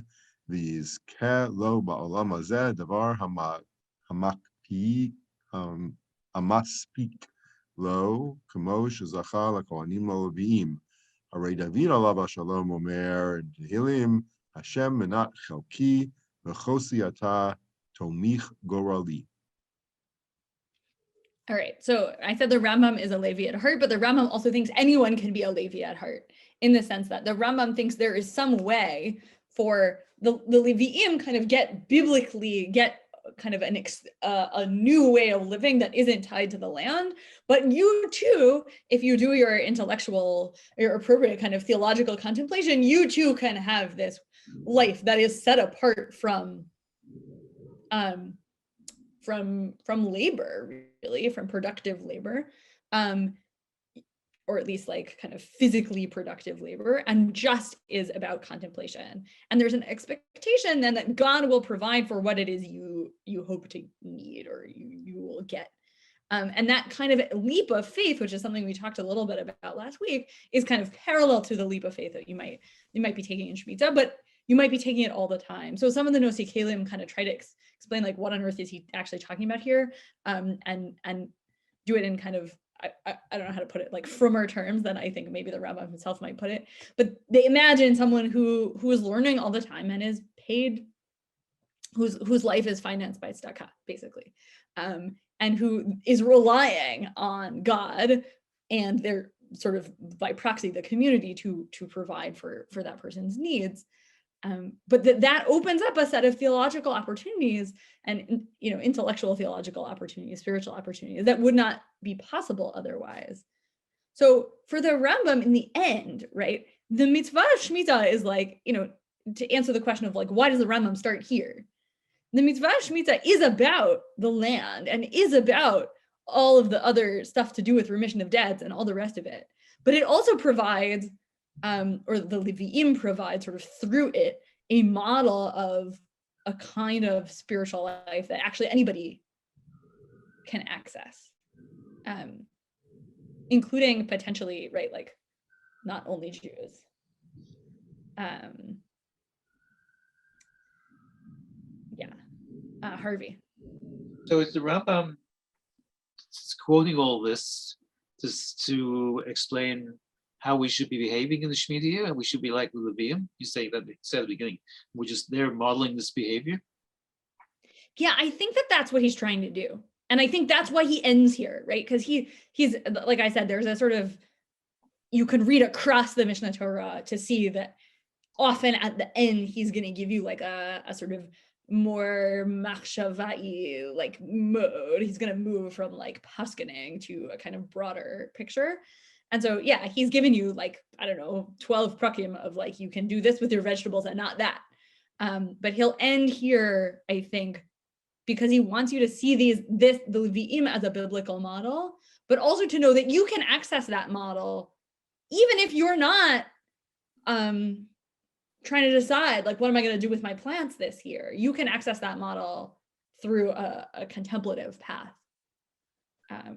v'yizkeh lo ba'olam hazeh davar hamaspik lo kamo shezacha l'kohanim l'leviim harei David alav shalom omer in Tehillim Hashem menat chalki v'chosiata tomich gorali. All right, so I said the Rambam is a Levi at heart, but the Rambam also thinks anyone can be a Levi at heart, in the sense that the Rambam thinks there is some way for the Leviim kind of get kind of a new way of living that isn't tied to the land. But you too, if you do your appropriate kind of theological contemplation, you too can have this life that is set apart from labor, really, from productive labor, or at least like kind of physically productive labor, and just is about contemplation. And there's an expectation then that God will provide for what it is you hope to need or you will get. And that kind of leap of faith, which is something we talked a little bit about last week, is kind of parallel to the leap of faith that you might be taking in Shemitah, but you might be taking it all the time. So some of the Nosei Kelim kind of try to explain like what on earth is he actually talking about here, and do it in kind of, I don't know how to put it, like frommer terms than I think maybe the Rambam himself might put it. But they imagine someone who is learning all the time and is paid, whose life is financed by tzedakah, basically, and who is relying on God and their sort of by proxy the community to provide for that person's needs. But that opens up a set of theological opportunities and intellectual theological opportunities, spiritual opportunities that would not be possible otherwise. So for the Rambam, in the end, right, the mitzvah of Shemitah is like, to answer the question of like, why does the Rambam start here? The mitzvah of Shemitah is about the land and is about all of the other stuff to do with remission of debts and all the rest of it. But it also provides, or the Leviim provide sort of through it, a model of a kind of spiritual life that actually anybody can access, including potentially, right, like not only Jews. Harvey. So is the Rambam quoting all this just to explain how we should be behaving in the Shemitah year, and we should be like the Levium? You say that it said at the beginning, we're just there modeling this behavior. Yeah, I think that that's what he's trying to do. And I think that's why he ends here, right? Because he's, like I said, there's a sort of, you could read across the Mishnah Torah to see that often at the end, he's going to give you like a sort of more machshavai like mode. He's going to move from like paskening to a kind of broader picture. And so, yeah, he's given you like, I don't know, 12 prakim of like, you can do this with your vegetables and not that. But he'll end here, I think, because he wants you to see the Levi'im as a biblical model, but also to know that you can access that model, even if you're not trying to decide, like, what am I going to do with my plants this year? You can access that model through a contemplative path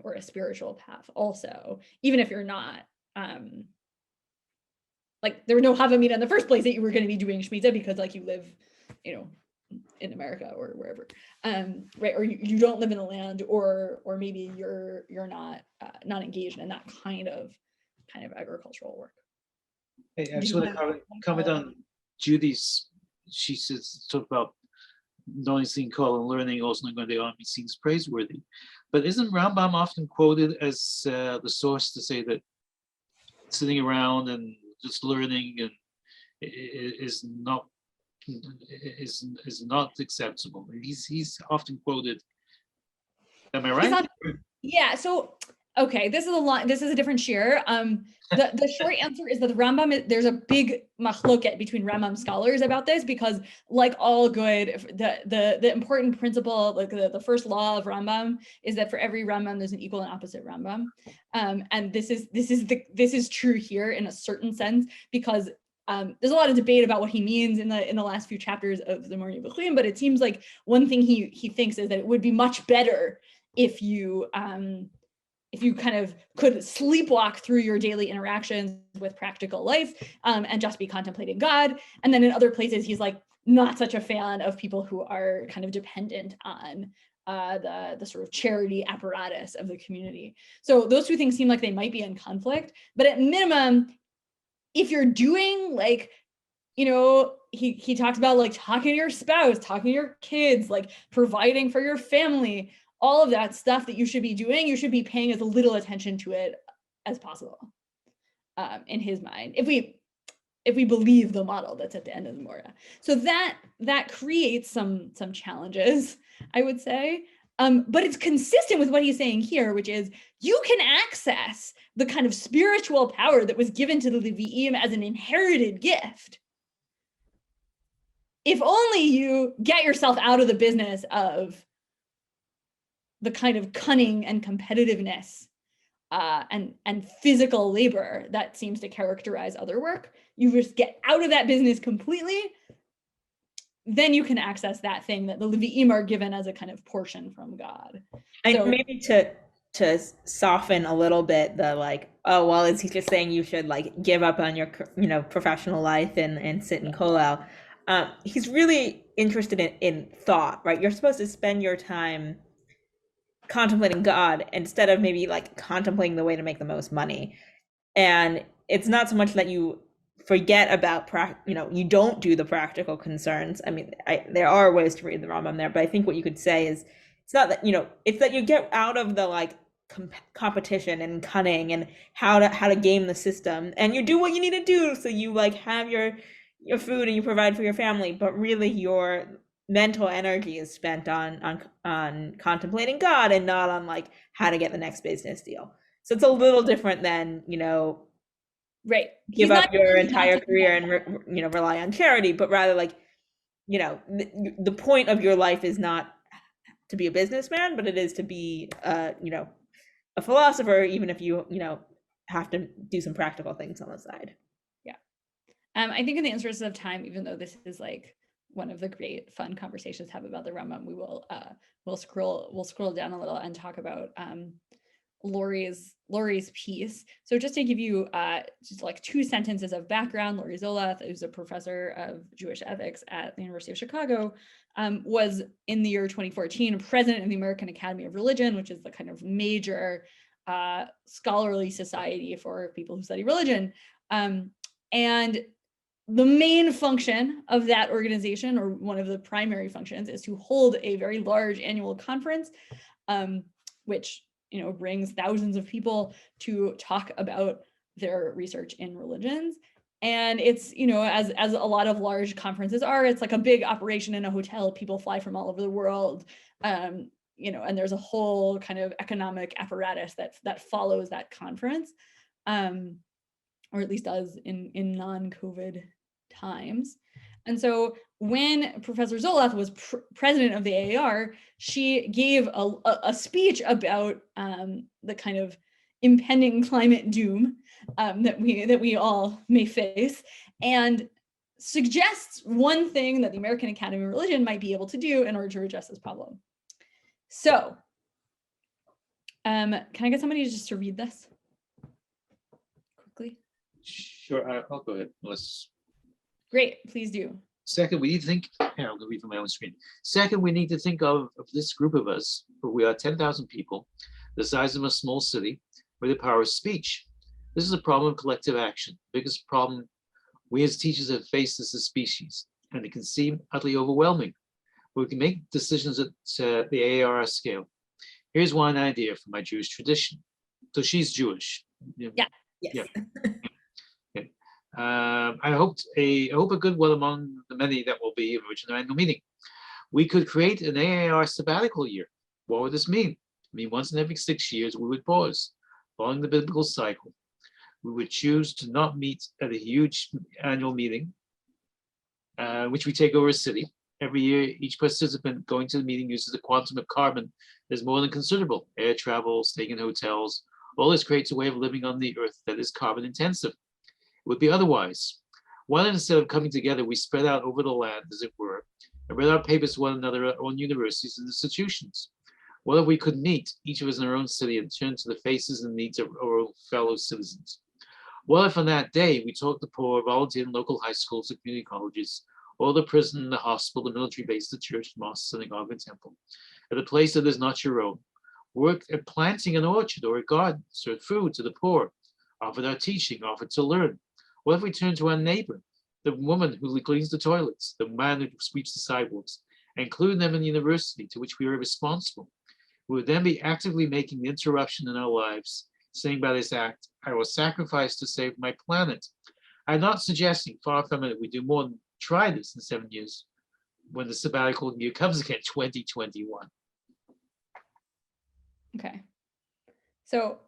or a spiritual path also, even if you're not, like, there were no Havamina in the first place that you were going to be doing Shemitah because, like, you live, you know, in America or wherever, right? Or you don't live in the land, or maybe you're not engaged in that kind of agricultural work. Hey, I just want to comment on Judy's. She says talk about not seeing call and learning, also not going to be seen as praiseworthy. But isn't Rambam often quoted as the source to say that sitting around and just learning and is not acceptable? He's often quoted. Am I right? Yeah. So okay, this is a different shir. The short answer is that the Rambam, there's a big machloket between Rambam scholars about this, because like all good, the important principle, like the first law of Rambam is that for every Rambam there's an equal and opposite Rambam, and this is true here in a certain sense, because there's a lot of debate about what he means in the last few chapters of the Morning B'churim, but it seems like one thing he thinks is that it would be much better if you kind of could sleepwalk through your daily interactions with practical life and just be contemplating God. And then in other places, he's like not such a fan of people who are kind of dependent on the sort of charity apparatus of the community. So those two things seem like they might be in conflict, but at minimum, if you're doing like, you know, he talks about like talking to your spouse, talking to your kids, like providing for your family, all of that stuff that you should be doing, you should be paying as little attention to it as possible, in his mind, if we believe the model that's at the end of the Morah. So that creates some challenges, I would say, but it's consistent with what he's saying here, which is you can access the kind of spiritual power that was given to the Levi'im as an inherited gift, if only you get yourself out of the business of the kind of cunning and competitiveness and physical labor that seems to characterize other work. You just get out of that business completely, then you can access that thing that the Levi'im are given as a kind of portion from God. And So, maybe to soften a little bit the like, oh, well, is he just saying you should like give up on your, you know, professional life and sit in kollel? He's really interested in thought, right? You're supposed to spend your time contemplating God instead of maybe like contemplating the way to make the most money. And it's not so much that you forget about you don't do the practical concerns. I mean, there are ways to read the Rambam there, but I think what you could say is it's not that, you know, it's that you get out of the like competition and cunning and how to game the system, and you do what you need to do, so you like have your food and you provide for your family, but really your mental energy is spent on contemplating God and not on like how to get the next business deal. So it's a little different than, you know, right, give up your entire career and you know, rely on charity, but rather like, you know, the point of your life is not to be a businessman, but it is to be you know, a philosopher, even if you know, have to do some practical things on the side. Yeah. I think in the interest of time, even though this is like one of the great fun conversations to have about the Rambam, we will we'll scroll down a little and talk about Lori's piece. So just to give you just like 2 sentences of background, Lori Zoloth, who's a professor of Jewish ethics at the University of Chicago, was in the year 2014 president of the American Academy of Religion, which is the kind of major scholarly society for people who study religion. And the main function of that organization, or one of the primary functions, is to hold a very large annual conference, which brings thousands of people to talk about their research in religions. And it's, as a lot of large conferences are, it's like a big operation in a hotel. People fly from all over the world, and there's a whole kind of economic apparatus that follows that conference, or at least does in non-COVID times. And so when Professor Zoloth was president of the AAR, she gave a speech about the kind of impending climate doom that we all may face, and suggests one thing that the American Academy of Religion might be able to do in order to address this problem. So, can I get somebody just to read this quickly? Sure, I'll go ahead. Great, please do. Second, we need to think, here, I'll read from my own screen. Second, we need to think of this group of us, who we are 10,000 people, the size of a small city, with the power of speech. This is a problem of collective action, the biggest problem we as teachers have faced as a species, and it can seem utterly overwhelming. We can make decisions at the AAR scale. Here's one idea from my Jewish tradition. So she's Jewish. Yeah. Yes. Yeah. Okay. I hope a good one among the many that will be of original annual meeting. We could create an AAR sabbatical year. What would this mean? I mean, once in every 6 years, we would pause, following the biblical cycle. We would choose to not meet at a huge annual meeting, which we take over a city. Every year, each participant going to the meeting uses a quantum of carbon that is more than considerable. Air travel, staying in hotels, all this creates a way of living on the earth that is carbon intensive. It would be otherwise. Why not, instead of coming together, we spread out over the land, as it were, and read our papers to one another at our own universities and institutions? What if we could meet, each of us in our own city, and turn to the faces and needs of our fellow citizens? What if on that day we talk to the poor, volunteer in local high schools and community colleges, or the prison, the hospital, the military base, the church, mosque, synagogue, and temple, at a place that is not your own? Work at planting an orchard or a garden, serve food to the poor, offered our teaching, offered to learn. What if we turn to our neighbor, the woman who cleans the toilets, the man who sweeps the sidewalks, and include them in the university to which we are responsible? We would then be actively making the interruption in our lives, saying by this act, I will sacrifice to save my planet. I'm not suggesting, far from it, we do more than try this in 7 years, when the sabbatical year comes again, 2021. Okay. So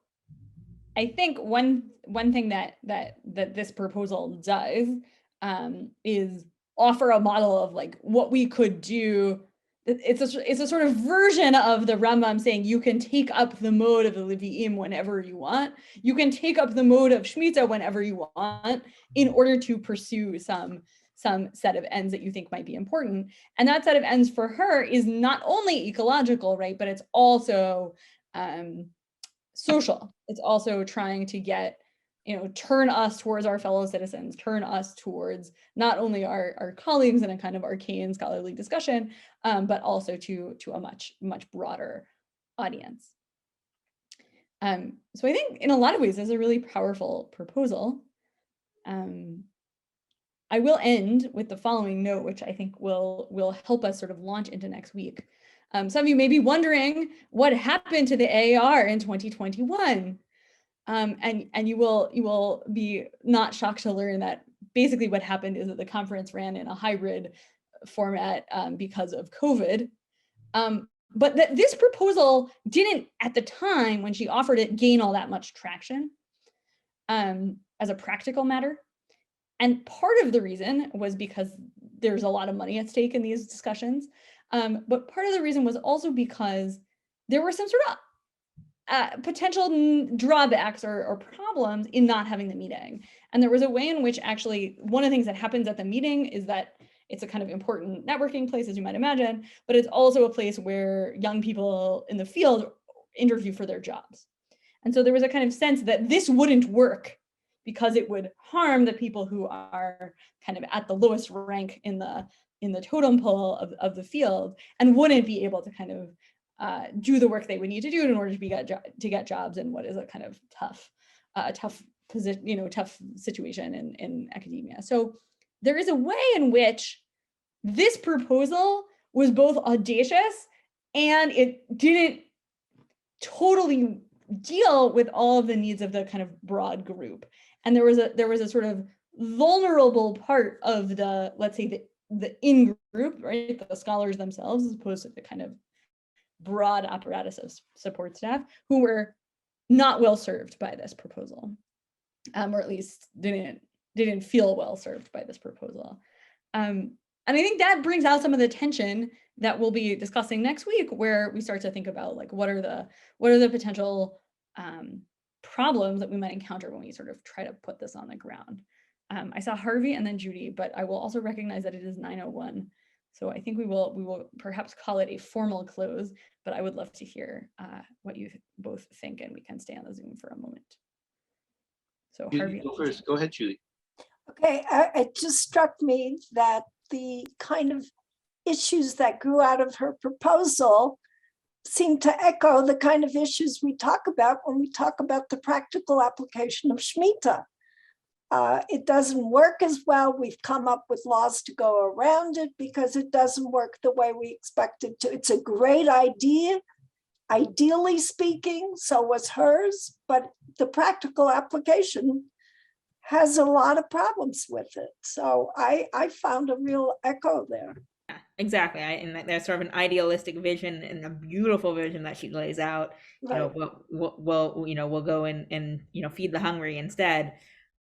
I think one thing that this proposal does is offer a model of like what we could do. It's a sort of version of the Rambam saying you can take up the mode of the Levi'im whenever you want. You can take up the mode of Shemitah whenever you want in order to pursue some set of ends that you think might be important. And that set of ends for her is not only ecological, right, but it's also social. It's also trying to get, turn us towards our fellow citizens, turn us towards not only our colleagues in a kind of arcane scholarly discussion, but also to a much broader audience. So I think in a lot of ways, this is a really powerful proposal. I will end with the following note, which I think will help us sort of launch into next week. Some of you may be wondering what happened to the AAR in 2021. And you will be not shocked to learn that basically what happened is that the conference ran in a hybrid format because of COVID. But that this proposal didn't, at the time when she offered it, gain all that much traction as a practical matter. And part of the reason was because there's a lot of money at stake in these discussions. But part of the reason was also because there were some sort of potential drawbacks or problems in not having the meeting. And there was a way in which actually one of the things that happens at the meeting is that it's a kind of important networking place, as you might imagine, but it's also a place where young people in the field interview for their jobs. And so there was a kind of sense that this wouldn't work because it would harm the people who are kind of at the lowest rank in the totem pole of the field, and wouldn't be able to kind of do the work they would need to do in order to get jobs in what is a kind of tough position, tough situation in academia. So there is a way in which this proposal was both audacious and it didn't totally deal with all of the needs of the kind of broad group. And there was a sort of vulnerable part of the, let's say, the in-group, right, the scholars themselves, as opposed to the kind of broad apparatus of support staff, who were not well served by this proposal, or at least didn't feel well served by this proposal. And I think that brings out some of the tension that we'll be discussing next week, where we start to think about like what are the potential problems that we might encounter when we sort of try to put this on the ground. I saw Harvey and then Judy, but I will also recognize that it is 9:01. So I think we will perhaps call it a formal close, but I would love to hear what you both think, and we can stay on the Zoom for a moment. So Harvey. Go first. Go ahead, Julie. Okay, it just struck me that the kind of issues that grew out of her proposal seem to echo the kind of issues we talk about when we talk about the practical application of Shemitah. It doesn't work as well. We've come up with laws to go around it because it doesn't work the way we expect it to. It's a great idea, ideally speaking, so was hers, but the practical application has a lot of problems with it. So I found a real echo there. Yeah, exactly. And there's sort of an idealistic vision and a beautiful vision that she lays out. Right. We'll go and feed the hungry instead.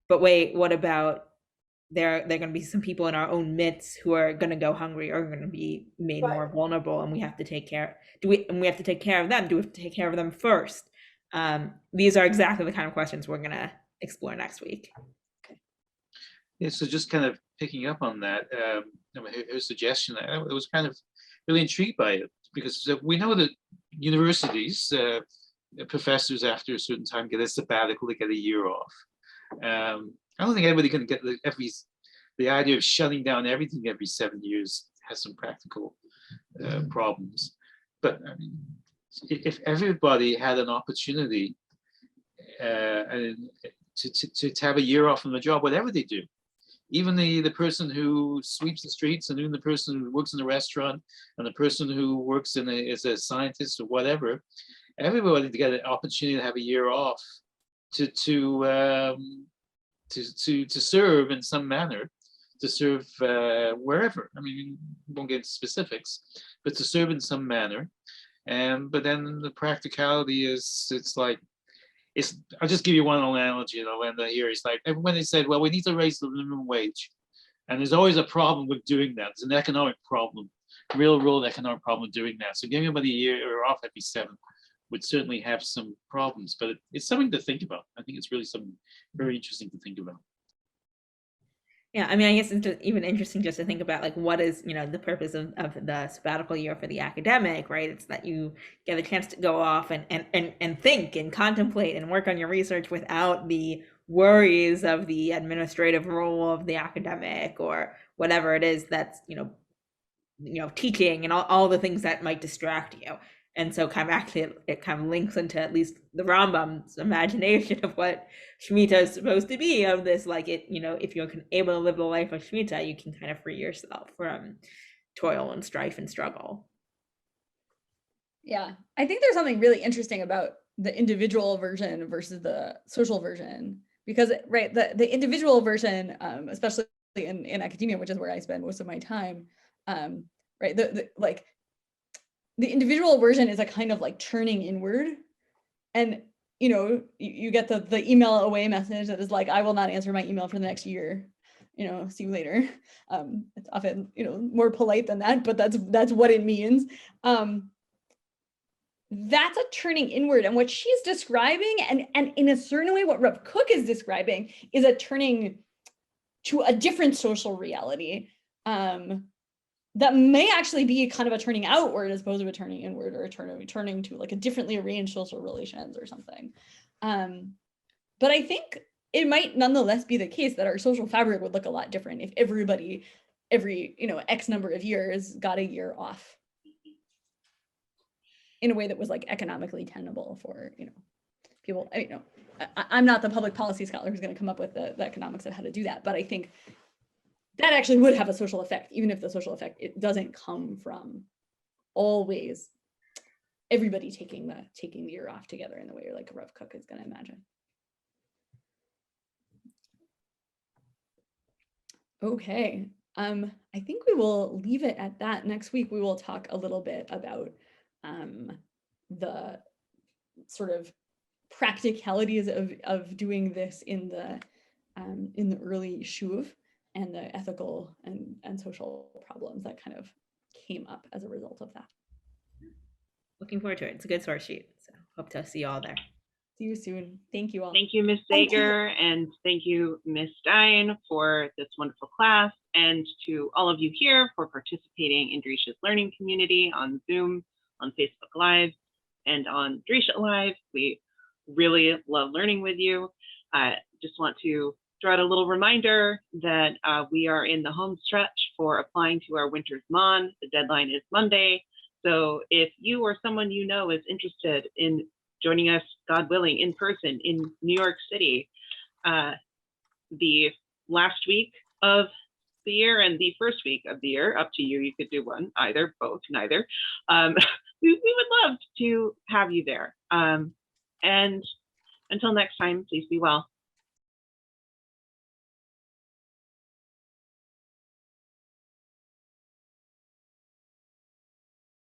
But wait, what about there are going to be some people in our own midst who are going to go hungry or are going to be made Right. more vulnerable, and we have to take care. We have to take care of them? Do we have to take care of them first? These are exactly the kind of questions we're going to explore next week. Yeah, so just kind of picking up on that, her suggestion, I was kind of really intrigued by it, because we know that universities, professors after a certain time get a sabbatical, they get a year off. I don't think anybody can get the idea of shutting down everything every 7 years has some practical problems. But I mean, if everybody had an opportunity to have a year off from the job, whatever they do, even the person who sweeps the streets, and even the person who works in a restaurant, and the person who works as a scientist or whatever, everybody to get an opportunity to have a year off to serve in some manner, to serve wherever. I mean, we won't get into specifics, but to serve in some manner. But then the practicality is, I'll just give you one analogy, and here it's like when they said, well, we need to raise the minimum wage. And there's always a problem with doing that. There's an economic problem, real economic problem doing that. So giving everybody a year off every 7 would certainly have some problems, but it's something to think about. I think it's really something very interesting to think about. Yeah, I mean, I guess it's just even interesting just to think about like what is, the purpose of the sabbatical year for the academic, right? It's that you get a chance to go off and think and contemplate and work on your research without the worries of the administrative role of the academic or whatever it is that's, teaching and all the things that might distract you. And so kind of actually it kind of links into at least the Rambam's imagination of what Shemitah is supposed to be, of this, like if you're able to live the life of Shemitah, you can kind of free yourself from toil and strife and struggle. Yeah, I think there's something really interesting about the individual version versus the social version, because right, the individual version, especially in academia, which is where I spend most of my time, right, the individual version is a kind of like churning inward, and you get the email away message that is like, I will not answer my email for the next year, see you later. It's often more polite than that, but that's what it means. That's a turning inward, and what she's describing, and in a certain way what Rav Kook is describing, is a turning to a different social reality, that may actually be kind of a turning outward as opposed to a turning inward, or a turning to like a differently arranged social relations or something. But I think it might nonetheless be the case that our social fabric would look a lot different if everybody, every, X number of years got a year off in a way that was like economically tenable for, people. I'm not the public policy scholar who's going to come up with the economics of how to do that, but I think that actually would have a social effect, even if the social effect, it doesn't come from always everybody taking the year off together in the way like a Rav Kook is going to imagine. Okay, I think we will leave it at that. Next week, we will talk a little bit about the sort of practicalities of doing this in the early shuv and the ethical and social problems that kind of came up as a result of that. Looking forward to it. It's a good source sheet. So hope to see you all there. See you soon. Thank you all. Thank you, Ms. Thank you. Sager, and thank you, Ms. Stein, for this wonderful class, and to all of you here for participating in Drisha's learning community on Zoom, on Facebook Live, and on Drisha Live. We really love learning with you. Just want to throw out a little reminder that we are in the home stretch for applying to our winter's MON. The deadline is Monday. So if you or someone you know is interested in joining us, God willing, in person in New York City, the last week of the year and the first week of the year, up to you, you could do one, either, both, neither. We would love to have you there. And until next time, please be well.